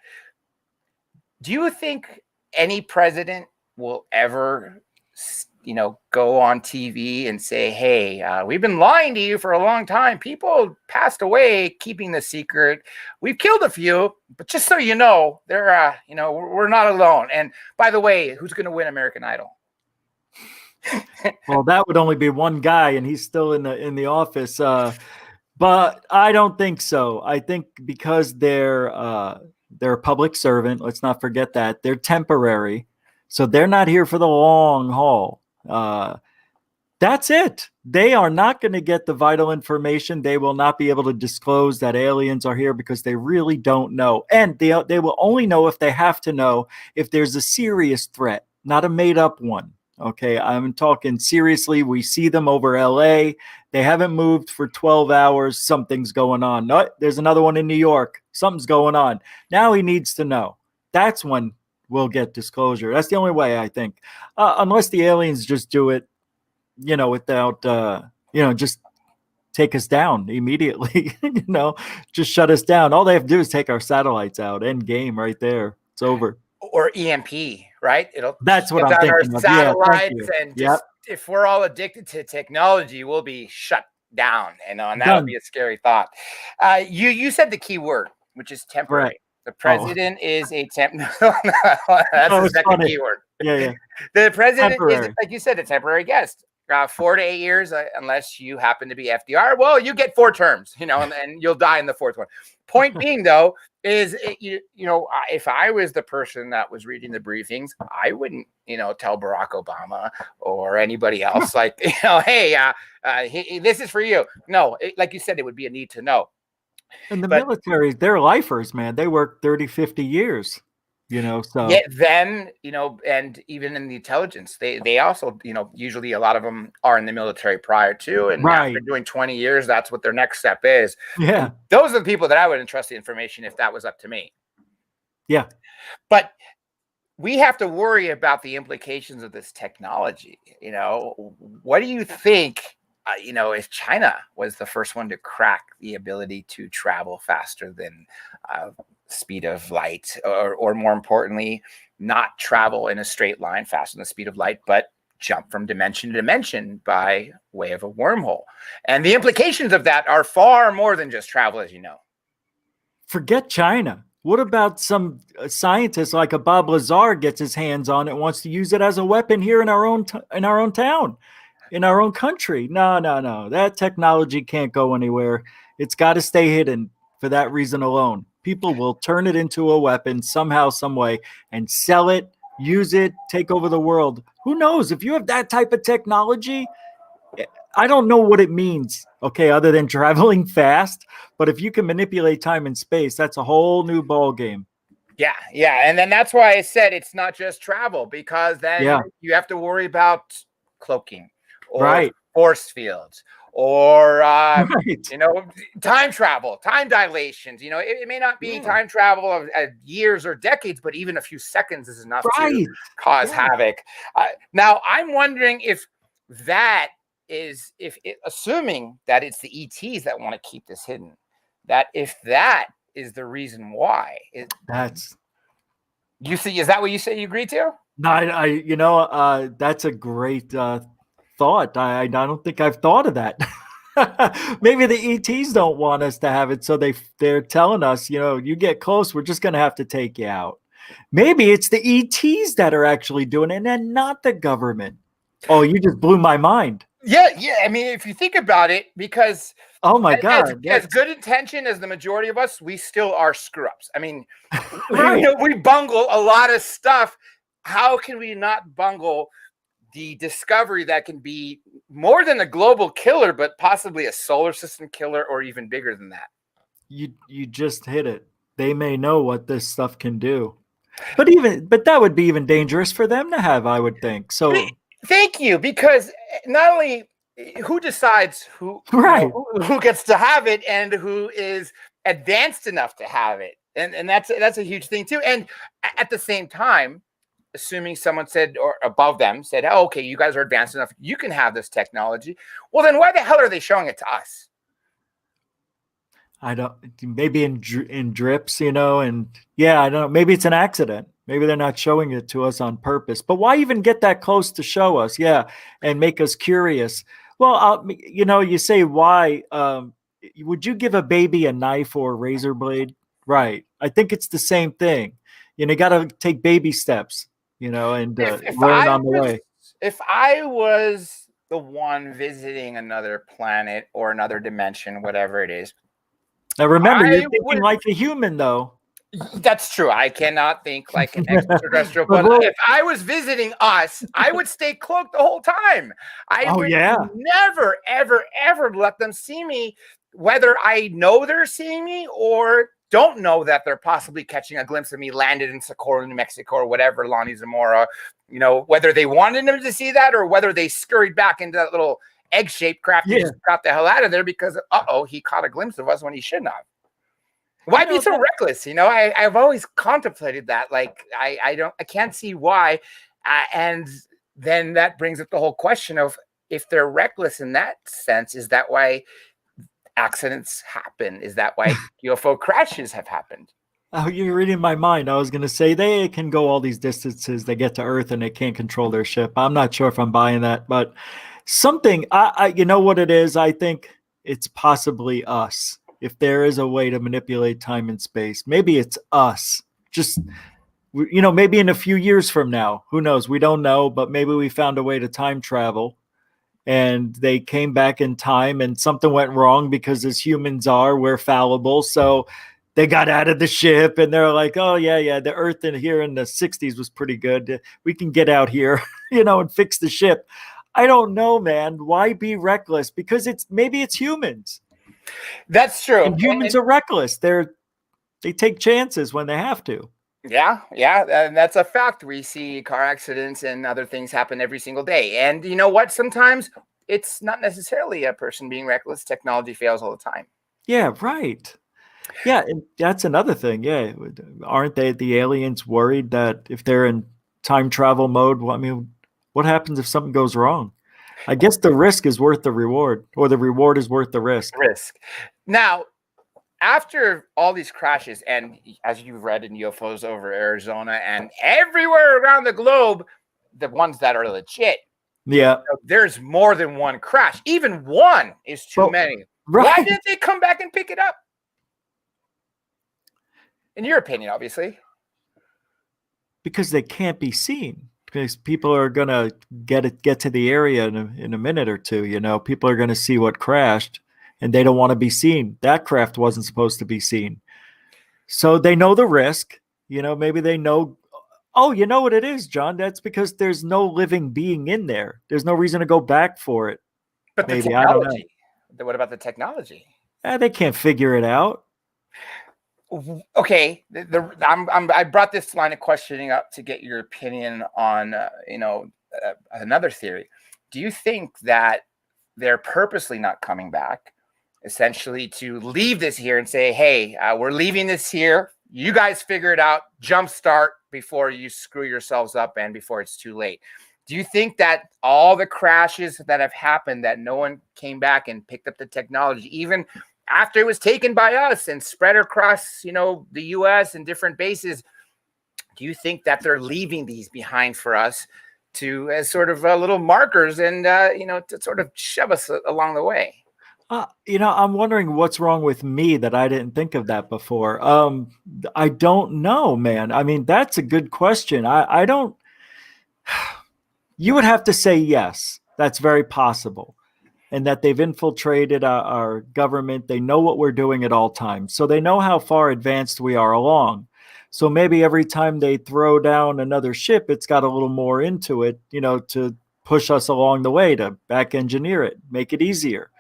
do you think any president will ever, go on TV and say, hey, we've been lying to you for a long time. People passed away keeping the secret. We've killed a few, but just so you know, we're not alone. And by the way, who's going to win American Idol? Well, that would only be one guy, and he's still in the office. But I don't think so. I think because they're a public servant. Let's not forget that they're temporary, so they're not here for the long haul. That's it. They are not going to get the vital information. They will not be able to disclose that aliens are here because they really don't know, and they will only know if they have to know if there's a serious threat, not a made up one. Okay, I'm talking seriously. We see them over LA. They haven't moved for 12 hours. Something's going on. No, there's another one in New York. Something's going on. Now he needs to know. That's when we'll get disclosure. That's the only way, I think. Unless the aliens just do it, without, just take us down immediately, just shut us down. All they have to do is take our satellites out. End game right there. It's over. Or EMP, right? That's what I'm thinking our of. satellites, and just if we're all addicted to technology, we'll be shut down, and that'll be a scary thought. You said the key word, which is temporary. Right. The president is a temp. That's the second key word. Yeah. The president is, like you said, a temporary guest. 4 to 8 years, unless you happen to be FDR. Well, you get 4 terms, and you'll die in the 4th one. Point being, though, is if I was the person that was reading the briefings, I wouldn't, tell Barack Obama or anybody else like, hey, this is for you. No, like you said, it would be a need to know. And the military, they're lifers, man. They work 30, 50 years. So then, and even in the intelligence, they also, usually a lot of them are in the military prior to, and after doing 20 years, that's what their next step is. Yeah. And those are the people that I would entrust the information if that was up to me. Yeah. But we have to worry about the implications of this technology. What do you think, if China was the first one to crack the ability to travel faster than speed of light, or more importantly, not travel in a straight line faster than the speed of light, but jump from dimension to dimension by way of a wormhole? And the implications of that are far more than just travel, as you know. Forget China. What about some scientist like a Bob Lazar gets his hands on it and wants to use it as a weapon here in our own town, in our own country? No. That technology can't go anywhere. It's got to stay hidden for that reason alone. People will turn it into a weapon somehow, some way, and sell it, use it, take over the world. Who knows? If you have that type of technology, I don't know what it means, okay, other than traveling fast. But if you can manipulate time and space, that's a whole new ball game. Yeah. And then that's why I said it's not just travel, because then you have to worry about cloaking or force fields, or time travel, time dilations. It may not be time travel of years or decades, but even a few seconds is enough to cause havoc. Now, I'm wondering if that is, assuming that it's the ETs that want to keep this hidden, that if that is the reason why. Is that what you say you agree to? No, that's a great thought. I don't think I've thought of that. Maybe the ETs don't want us to have it, so they're telling us, you get close, we're just going to have to take you out. Maybe it's the ETs that are actually doing it and not the government. Oh, you just blew my mind. Yeah. I mean, if you think about it, because Oh my God. as good intention as the majority of us, we still are screw ups. I mean, Right. we bungle a lot of stuff. How can we not bungle the discovery that can be more than a global killer, but possibly a solar system killer, or even bigger than that? You just hit it. They may know what this stuff can do. But that would be even dangerous for them to have, I would think. So Thank you, because not only who decides right. who gets to have it and who is advanced enough to have it, and that's a huge thing too. And at the same time, assuming someone said, or above them said, oh, okay, you guys are advanced enough, you can have this technology. Well, then why the hell are they showing it to us? I don't, maybe in drips, and yeah, I don't know. Maybe it's an accident. Maybe they're not showing it to us on purpose. But why even get that close to show us? Yeah, and make us curious. Well, you say why? Would you give a baby a knife or a razor blade? Right. I think it's the same thing. You got to take baby steps. And learn on the way. If I was the one visiting another planet or another dimension, whatever it is. Now remember, you're thinking like a human, though. That's true. I cannot think like an extraterrestrial. But if I was visiting us, I would stay cloaked the whole time. I would never, ever, ever let them see me, whether I know they're seeing me or don't know that they're possibly catching a glimpse of me landed in Socorro, New Mexico, or whatever, Lonnie Zamora. Whether they wanted them to see that or whether they scurried back into that little egg-shaped craft and just got the hell out of there because, he caught a glimpse of us when he shouldn't have. Why be so reckless? I've always contemplated that. Like, I can't see why. And then that brings up the whole question of, if they're reckless in that sense, is that why accidents happen? Is that why UFO crashes have happened? Oh, you're reading my mind. I was going to say they can go all these distances. They get to Earth and they can't control their ship. I'm not sure if I'm buying that, but something, you know what it is? I think it's possibly us. If there is a way to manipulate time and space, maybe it's us. Just, maybe in a few years from now, who knows? We don't know, but maybe we found a way to time travel and they came back in time and something went wrong because as humans we're fallible. So they got out of the ship and they're like, oh yeah, the Earth here in the 60s was pretty good. We can get out here, and fix the ship. I don't know, man. Why be reckless? Because maybe it's humans. That's true. And humans are reckless. They take chances when they have to. Yeah, and that's a fact. We see car accidents and other things happen every single day. And you know what? Sometimes it's not necessarily a person being reckless. Technology fails all the time. Yeah, right. Yeah, and that's another thing. Yeah, aren't the aliens worried that if they're in time travel mode, what happens if something goes wrong? I guess the risk is worth the reward, or the reward is worth the risk. Now, after all these crashes, and as you've read in UFOs over Arizona and everywhere around the globe, the ones that are legit, there's more than one crash. Even one is too many. Right. Why didn't they come back and pick it up? In your opinion, obviously. Because they can't be seen. Because people are gonna get to the area in a minute or two. People are gonna see what crashed, and they don't want to be seen. That craft wasn't supposed to be seen, so they know the risk. Maybe they know. Oh, you know what it is, John? That's because there's no living being in there. There's no reason to go back for it. But maybe, the technology. What about the technology? They can't figure it out. Okay, I brought this line of questioning up to get your opinion on another theory. Do you think that they're purposely not coming back, essentially to leave this here and say, hey, we're leaving this here, you guys figure it out, jumpstart before you screw yourselves up and before it's too late? Do you think that all the crashes that have happened, that no one came back and picked up the technology, even after it was taken by us and spread across, the U.S. and different bases, do you think that they're leaving these behind for us to as sort of little markers and, to sort of shove us along the way? I'm wondering what's wrong with me that I didn't think of that before. I don't know, man. That's a good question. I don't. You would have to say yes, that's very possible. And that they've infiltrated our government. They know what we're doing at all times. So they know how far advanced we are along. So maybe every time they throw down another ship, it's got a little more into it, to push us along the way, to back engineer it, make it easier.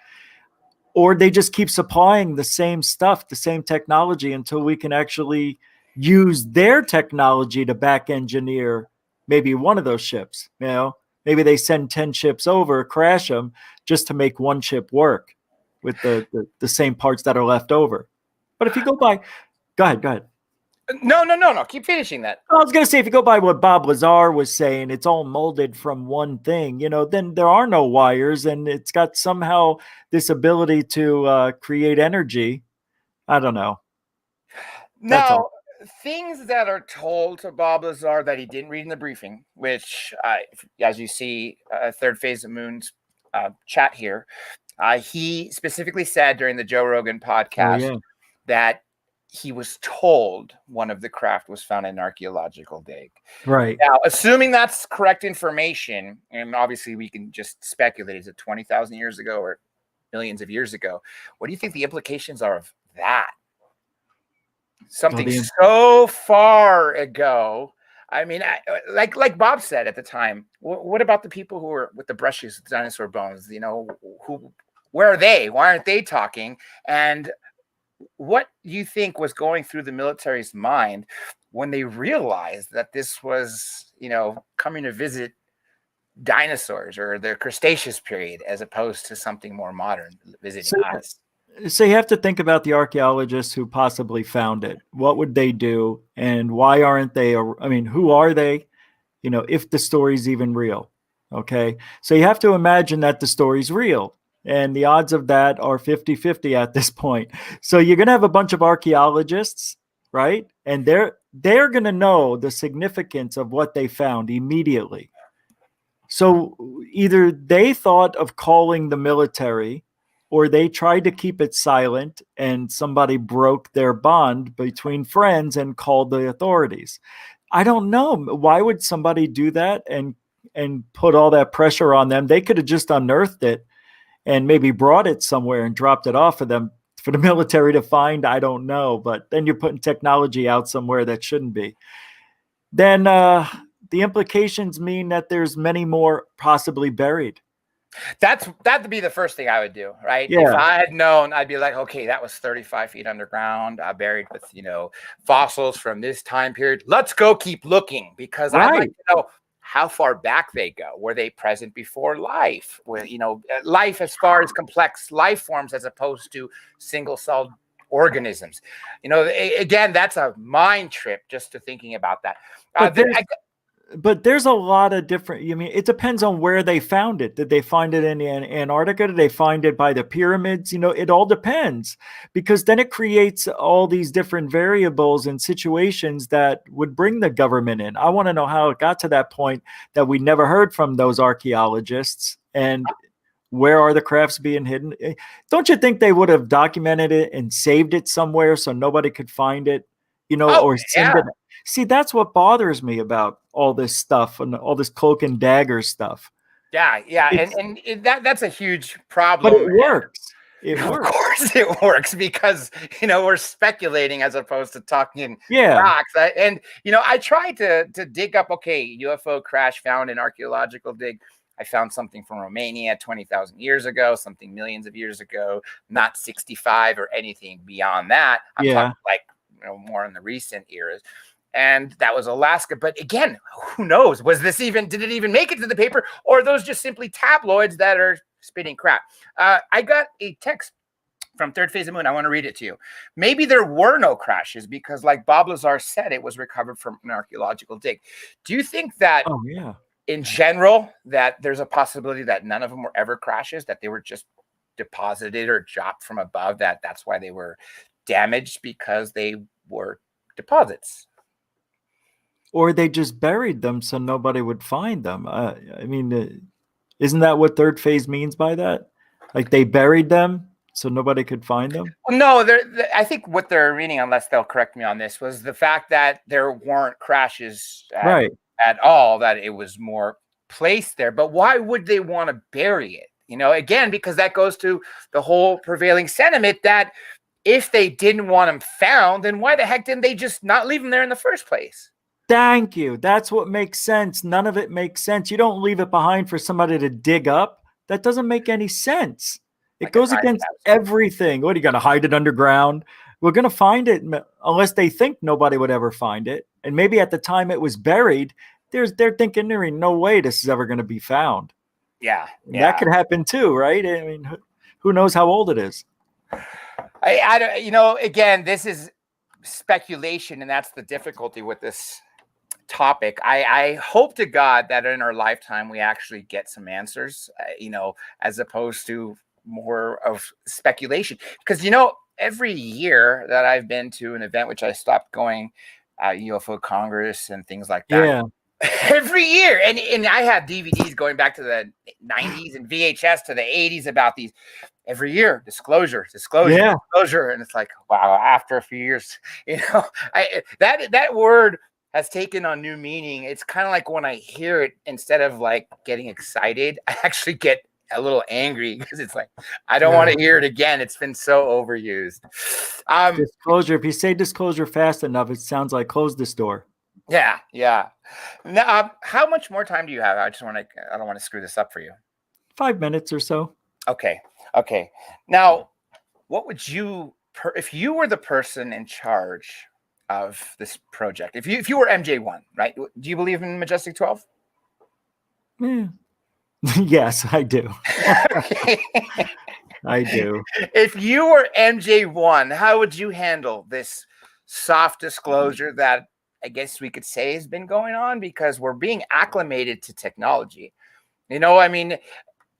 Or they just keep supplying the same stuff, the same technology until we can actually use their technology to back engineer maybe one of those ships. Maybe they send 10 ships over, crash them just to make one ship work with the same parts that are left over. But if you go ahead. No. Keep finishing that. I was going to say, if you go by what Bob Lazar was saying, it's all molded from one thing, then there are no wires, and it's got somehow this ability to create energy. I don't know. That's Now, all. things that are told to Bob Lazar that he didn't read in the briefing, which, as you see, Third Phase of Moon's chat here, he specifically said during the Joe Rogan podcast that he was told one of the craft was found in an archaeological dig. Right. Now, assuming that's correct information, and obviously we can just speculate, is it 20,000 years ago or millions of years ago? What do you think the implications are of that? Something so far ago. I mean, like Bob said at the time, what about the people who were with the brushes, the dinosaur bones? Where are they? Why aren't they talking? And what do you think was going through the military's mind when they realized that this was, coming to visit dinosaurs or the Cretaceous period, as opposed to something more modern visiting us? So you have to think about the archaeologists who possibly found it. What would they do? And why aren't they? Who are they? If the story's even real. Okay. So you have to imagine that the story's real. And the odds of that are 50-50 at this point. So you're going to have a bunch of archaeologists, right? And they're going to know the significance of what they found immediately. So either they thought of calling the military, or they tried to keep it silent and somebody broke their bond between friends and called the authorities. I don't know. Why would somebody do that and put all that pressure on them? They could have just unearthed it and maybe brought it somewhere and dropped it off for them, for the military to find. I don't know. But then you're putting technology out somewhere that shouldn't be. Then the implications mean that there's many more possibly buried. That'd be the first thing I would do, right? Yeah. If I had known, I'd be like, okay, that was 35 feet underground, buried with, fossils from this time period. Let's go keep looking, because I'd like to know how far back they go. Were they present before life? Life as far as complex life forms as opposed to single-celled organisms. Again, that's a mind trip just to thinking about that. But there's a lot of different, it depends on where they found it. Did they find it in Antarctica? Did they find it by the pyramids? It all depends, because then it creates all these different variables and situations that would bring the government in. I want to know how it got to that point that we never heard from those archaeologists, and where are the crafts being hidden? Don't you think they would have documented it and saved it somewhere so nobody could find it, or send it? See, that's what bothers me about all this stuff and all this cloak and dagger stuff. Yeah. And that's a huge problem. But it works. Of course it works, because, we're speculating as opposed to talking facts. I tried to dig up, UFO crash found in archaeological dig. I found something from Romania 20,000 years ago, something millions of years ago, not 65 or anything beyond that. I'm talking more in the recent eras. And that was Alaska. But again, who knows? Did it even make it to the paper? Or are those just simply tabloids that are spitting crap? I got a text from Third Phase of Moon. I want to read it to you. Maybe there were no crashes because, like Bob Lazar said, it was recovered from an archaeological dig. Do you think that in general, that there's a possibility that none of them were ever crashes, that they were just deposited or dropped from above, that's why they were damaged, because they were deposits? Or they just buried them so nobody would find them. Isn't that what third phase means by that? Like they buried them so nobody could find them? No, I think what they're reading, unless they'll correct me on this, was the fact that there weren't crashes at all, that it was more placed there. But why would they want to bury it? Again, because that goes to the whole prevailing sentiment that if they didn't want them found, then why the heck didn't they just not leave them there in the first place? Thank you. That's what makes sense. None of it makes sense. You don't leave it behind for somebody to dig up. That doesn't make any sense. It goes against everything. What, are you going to hide it underground? We're going to find it unless they think nobody would ever find it. And maybe at the time it was buried, they're thinking there ain't no way this is ever going to be found. Yeah. That could happen too, right? I mean, who knows how old it is? I don't, again, this is speculation, and that's the difficulty with this topic. I hope to God that in our lifetime we actually get some answers, as opposed to more of speculation. Because, every year that I've been to an event, which I stopped going, UFO Congress and things like that. Yeah. Every year. And I have DVDs going back to the 90s and VHS to the 80s about these. Every year, disclosure. And it's like, wow, after a few years, that word has taken on new meaning. It's kind of like when I hear it, instead of like getting excited, I actually get a little angry because it's like, I don't want to hear it again. It's been so overused. Disclosure. If you say disclosure fast enough, it sounds like close this door. Yeah. Now, how much more time do you have? I don't want to screw this up for you. 5 minutes or so. Okay. Now, what would you, if you were the person in charge of this project, if you were MJ1, right? Do you believe in Majestic 12? Yeah. Yes, I do. I do. If you were MJ1, how would you handle this soft disclosure that I guess we could say has been going on, because we're being acclimated to technology? I mean,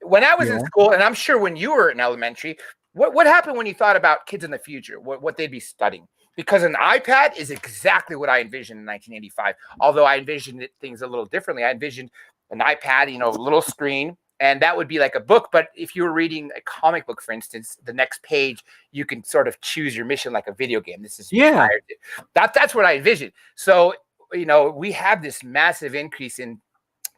when I was in school, and I'm sure when you were in elementary, what happened when you thought about kids in the future, what they'd be studying? Because an iPad is exactly what I envisioned in 1985. Although I envisioned things a little differently. I envisioned an iPad, a little screen, and that would be like a book. But if you were reading a comic book, for instance, the next page, you can sort of choose your mission like a video game. This is that's what I envisioned. So, we have this massive increase in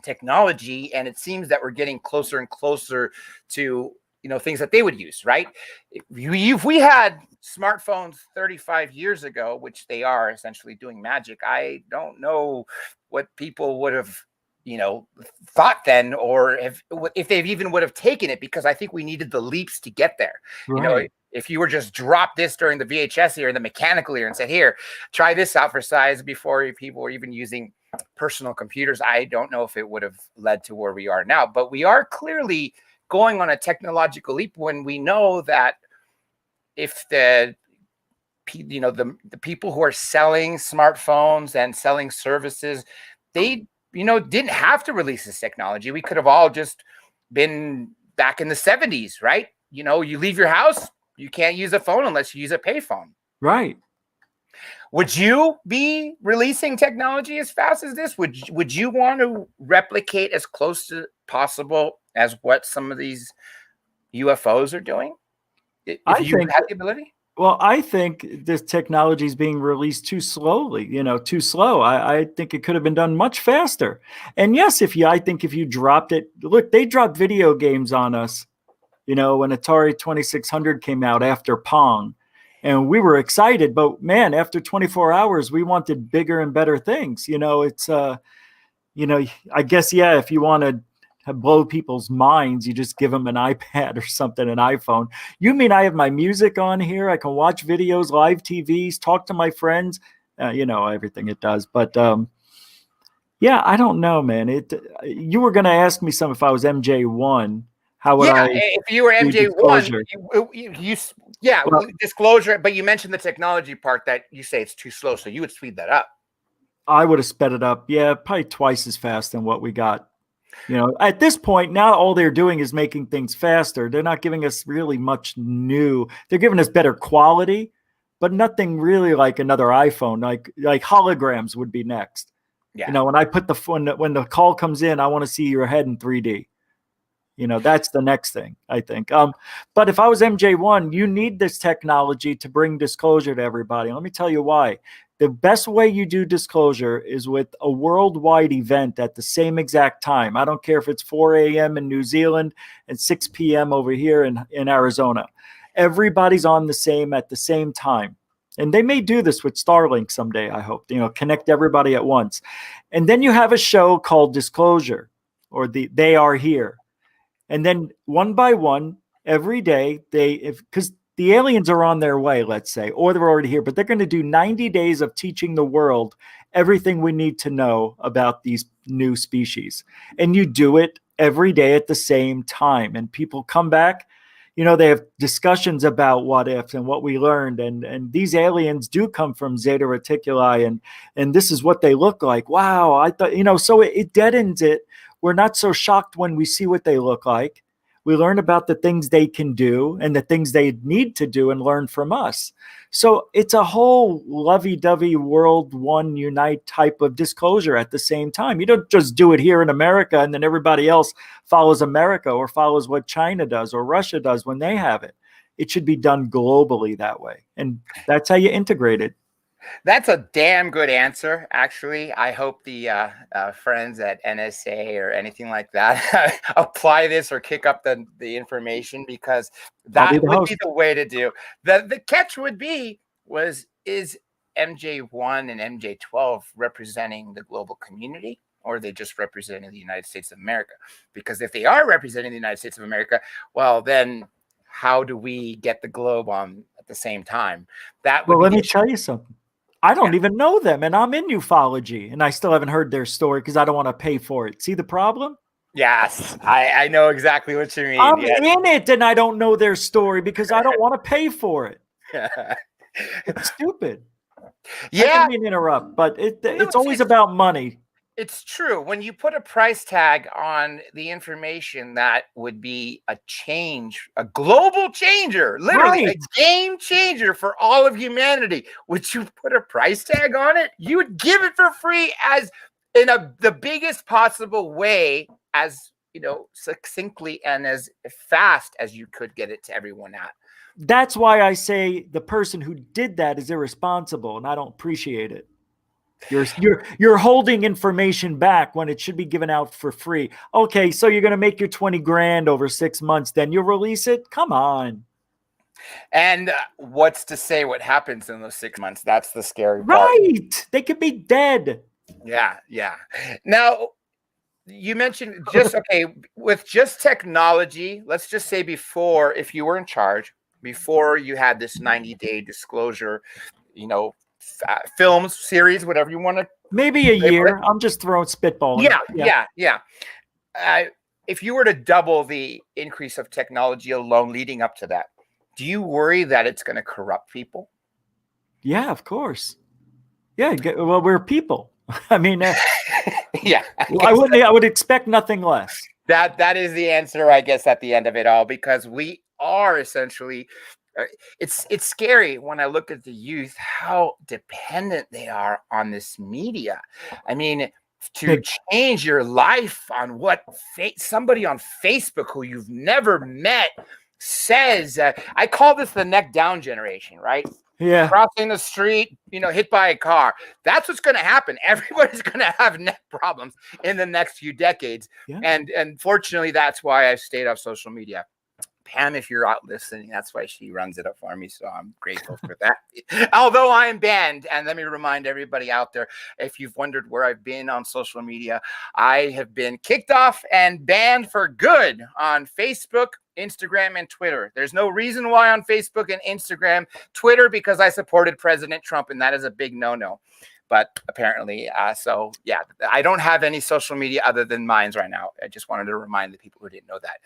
technology, and it seems that we're getting closer and closer to things that they would use, right? If we had smartphones 35 years ago, which they are essentially doing magic, I don't know what people would have thought then, or if they've even would have taken it, because I think we needed the leaps to get there. Right. If you were just dropped this during the VHS era, the mechanical era, and said, here, try this out for size, before people were even using personal computers, I don't know if it would have led to where we are now. But we are clearly going on a technological leap, when we know that if the people who are selling smartphones and selling services, they didn't have to release this technology. We could have all just been back in the 70s, right? You leave your house, you can't use a phone unless you use a payphone. Right. Would you be releasing technology as fast as this? Would you want to replicate as close to possible as what some of these UFOs are doing? If you had the ability? Well, I think this technology is being released too slowly, too slow. I think it could have been done much faster. And yes, I think if you dropped it, look, they dropped video games on us, when Atari 2600 came out after Pong, and we were excited, but man, after 24 hours, we wanted bigger and better things. It's, I guess, if you want to blow people's minds, you just give them an iPad or something, an iPhone. You mean I have my music on here? I can watch videos, live TVs, talk to my friends, everything it does. But I don't know, man. You were going to ask me something if I was MJ1. How would I? If you were MJ1, disclosure. But you mentioned the technology part that you say it's too slow, so you would speed that up. I would have sped it up. Yeah, probably twice as fast than what we got. At this point, now all they're doing is making things faster. They're not giving us really much new. They're giving us better quality, but nothing really like another iPhone. Like holograms would be next. Yeah. When I put when the call comes in, I want to see your head in 3D. That's the next thing, I think. But if I was MJ1, you need this technology to bring disclosure to everybody. Let me tell you why. The best way you do disclosure is with a worldwide event at the same exact time. I don't care if it's 4 a.m. in New Zealand and 6 p.m. over here in Arizona. Everybody's on the same at the same time. And they may do this with Starlink someday, I hope, connect everybody at once. And then you have a show called Disclosure, or They Are Here. And then one by one, every day, because the aliens are on their way, let's say, or they're already here, but they're going to do 90 days of teaching the world everything we need to know about these new species. And you do it every day at the same time. And people come back, they have discussions about what ifs and what we learned. And these aliens do come from Zeta Reticuli, and this is what they look like. Wow, I thought, so it deadens it. We're not so shocked when we see what they look like. We learn about the things they can do and the things they need to do and learn from us. So it's a whole lovey-dovey world one unite type of disclosure at the same time. You don't just do it here in America and then everybody else follows America or follows what China does or Russia does when they have it. It should be done globally that way. And that's how you integrate it. That's a damn good answer, actually. I hope the friends at NSA or anything like that apply this or kick up the information, because that would be the way to do. The catch would be is MJ1 and MJ12 representing the global community, or are they just representing the United States of America? Because if they are representing the United States of America, well, then how do we get the globe on at the same time? Let me tell you something. I don't even know them, and I'm in ufology, and I still haven't heard their story because I don't want to pay for it. See the problem? Yes, I know exactly what you mean. I'm in it, and I don't know their story because I don't want to pay for it. It's stupid. Yeah. I didn't mean to interrupt, but it's always about money. It's true. When you put a price tag on the information, that would be a change, a global changer, literally a game changer for all of humanity. Would you put a price tag on it? You would give it for free as in the biggest possible way, as succinctly and as fast as you could get it to everyone at. That's why I say the person who did that is irresponsible, and I don't appreciate it. You're holding information back when it should be given out for free. Okay, so you're going to make your 20 grand over 6 months, then you'll release it? Come on. And what's to say what happens in those 6 months? That's the scary part. Right. They could be dead. Yeah. Now, you mentioned with just technology, let's just say before, if you were in charge, before you had this 90-day disclosure, films, series, whatever you want to. Maybe a year. I'm just throwing spitballing. Yeah. If you were to double the increase of technology alone leading up to that, do you worry that it's going to corrupt people? Yeah, of course. Yeah. Well, we're people. I mean, yeah. I would expect nothing less. That is the answer, I guess, at the end of it all, because we are essentially. It's scary when I look at the youth, how dependent they are on this media. I mean, to change your life on what somebody on Facebook who you've never met says. I call this the neck down generation, right? Yeah. Crossing the street, hit by a car. That's what's going to happen. Everybody's going to have neck problems in the next few decades. Yeah. And fortunately, that's why I've stayed off social media. Pam, if you're out listening, that's why she runs it up for me. So I'm grateful for that. Although I am banned, and let me remind everybody out there, if you've wondered where I've been on social media, I have been kicked off and banned for good on Facebook, Instagram, and Twitter. There's no reason why on Facebook and Instagram. Twitter, because I supported President Trump, and that is a big no-no. But apparently, so yeah, I don't have any social media other than mine's right now. I just wanted to remind the people who didn't know that.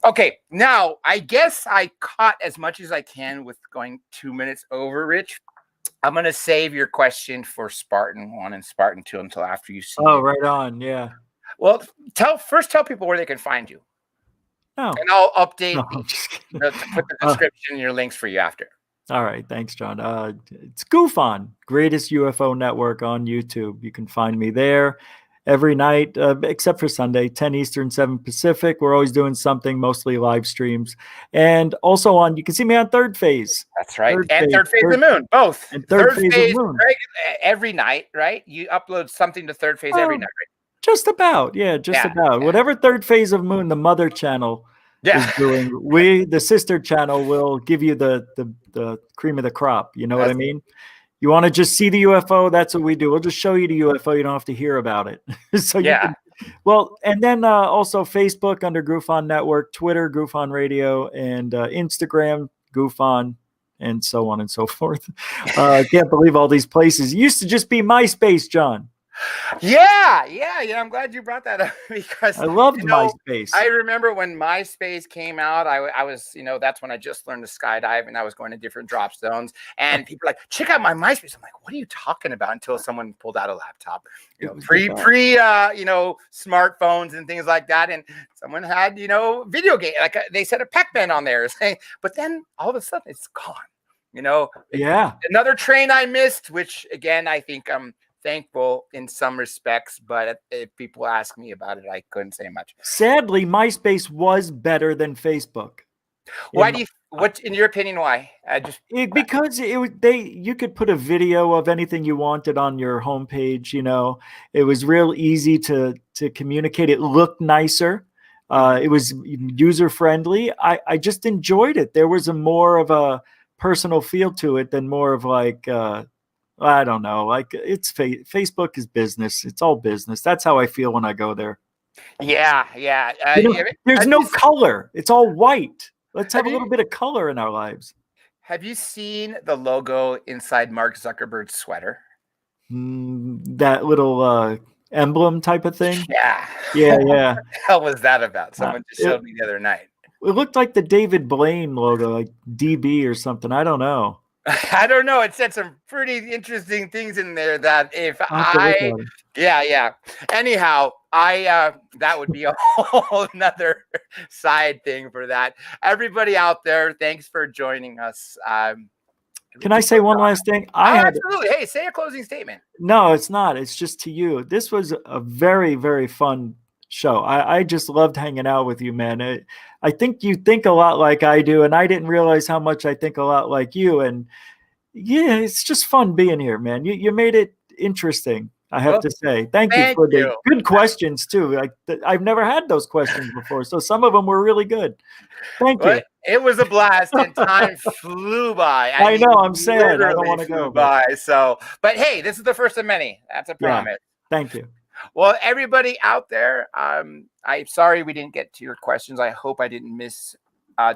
Okay, now I guess I caught as much as I can with going 2 minutes over, Rich. I'm going to save your question for Spartan 1 and Spartan 2 until after you see it. Right on, yeah. Well, tell people where they can find you. Oh. And I'll update put the description and your links for you after. All right. Thanks, John. It's GUFON, greatest UFO network on YouTube. You can find me there. every night, except for Sunday, 10 Eastern, 7 Pacific. We're always doing something, mostly live streams. And also you can see me on Third Phase. That's right. Third Phase of the Moon, both. And Third Phase of the Moon. Every night, right? You upload something to Third Phase every night, right? Just about. Yeah, just about. Whatever Third Phase of Moon, the mother channel is doing, the sister channel will give you the cream of the crop. You know what I mean? You want to just see the UFO? That's what we do. We'll just show you the UFO. You don't have to hear about it. So you can, and then also Facebook under GUFON Network, Twitter, GUFON Radio, and Instagram, GUFON, and so on and so forth. I can't believe all these places. It used to just be MySpace, John. Yeah. I'm glad you brought that up because I loved MySpace. I remember when MySpace came out, I was, that's when I just learned to skydive and I was going to different drop zones and people were like, check out my MySpace. I'm like, what are you talking about? Until someone pulled out a laptop, pre smartphones and things like that. And someone had, video game, like they said a Pac-Man on there, but then all of a sudden it's gone, another train I missed, which again, I think thankful in some respects, but if people ask me about it, I couldn't say much. Sadly, MySpace was better than Facebook. Why what in your opinion, why? Because you could put a video of anything you wanted on your homepage, it was real easy to communicate. It looked nicer. It was user friendly. I just enjoyed it. There was more of a personal feel to it than more of like, I don't know. Like Facebook is business. It's all business. That's how I feel when I go there. Yeah. There's no color. It's all white. Let's have a little bit of color in our lives. Have you seen the logo inside Mark Zuckerberg's sweater? That little emblem type of thing? Yeah. What the hell was that about? Someone just showed me the other night. It looked like the David Blaine logo, like DB or something. I don't know. I don't know. It said some pretty interesting things in there that Anyhow, that would be a whole nother side thing for that. Everybody out there, thanks for joining us. Can I say one last thing? Absolutely. Hey, say a closing statement. No, it's not. It's just to you. This was a very, very fun show. I just loved hanging out with you, man. I think you think a lot like I do, and I didn't realize how much I think a lot like you. And yeah, it's just fun being here, man. You made it interesting, I have to say. Thank you for the good questions too. Like I've never had those questions before, so some of them were really good. Thank you. It was a blast, and time flew by. I know. I'm sad. I don't want to go by. So, but hey, this is the first of many. That's a promise. Thank you. Well, everybody out there, I'm sorry we didn't get to your questions. I hope I didn't miss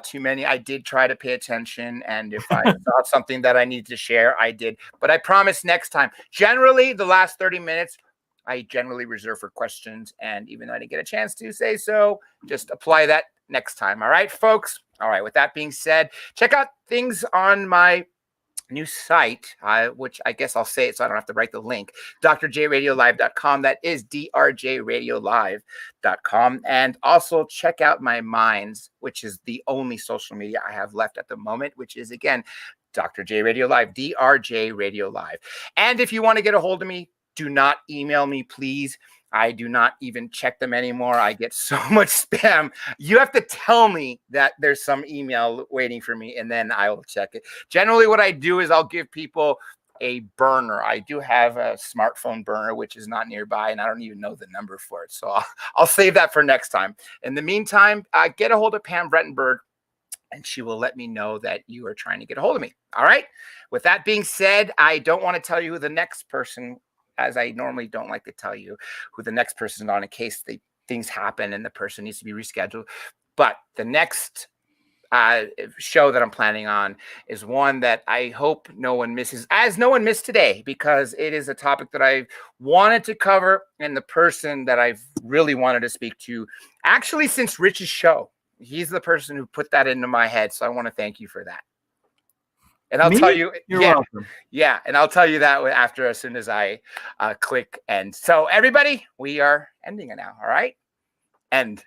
too many. I did try to pay attention, and if I saw something that I needed to share, I did. But I promise next time. Generally, the last 30 minutes, I generally reserve for questions, and even though I didn't get a chance to say so, just apply that next time. All right, folks? All right, with that being said, check out things on my new site, which I guess I'll say it so I don't have to write the link, drjradiolive.com. That is drjradiolive.com. And also check out my Minds, which is the only social media I have left at the moment, which is, again, Dr. J Radio Live, DRJ Radio Live. And if you want to get a hold of me, do not email me, please. I do not even check them anymore. I get so much spam. You have to tell me that there's some email waiting for me, and then I will check it. Generally, what I do is I'll give people a burner. I do have a smartphone burner, which is not nearby, and I don't even know the number for it. So I'll save that for next time. In the meantime, get a hold of Pam Brettenberg, and she will let me know that you are trying to get a hold of me. All right? With that being said, I don't want to tell you who the next person, as I normally don't like to tell you who the next person is on in case things happen and the person needs to be rescheduled. But the next show that I'm planning on is one that I hope no one misses, as no one missed today, because it is a topic that I wanted to cover and the person that I've really wanted to speak to, actually since Rich's show. He's the person who put that into my head, so I want to thank you for that. And I'll tell you, you're welcome. Yeah, and I'll tell you that after, as soon as I click end. So everybody, we are ending it now. All right, end.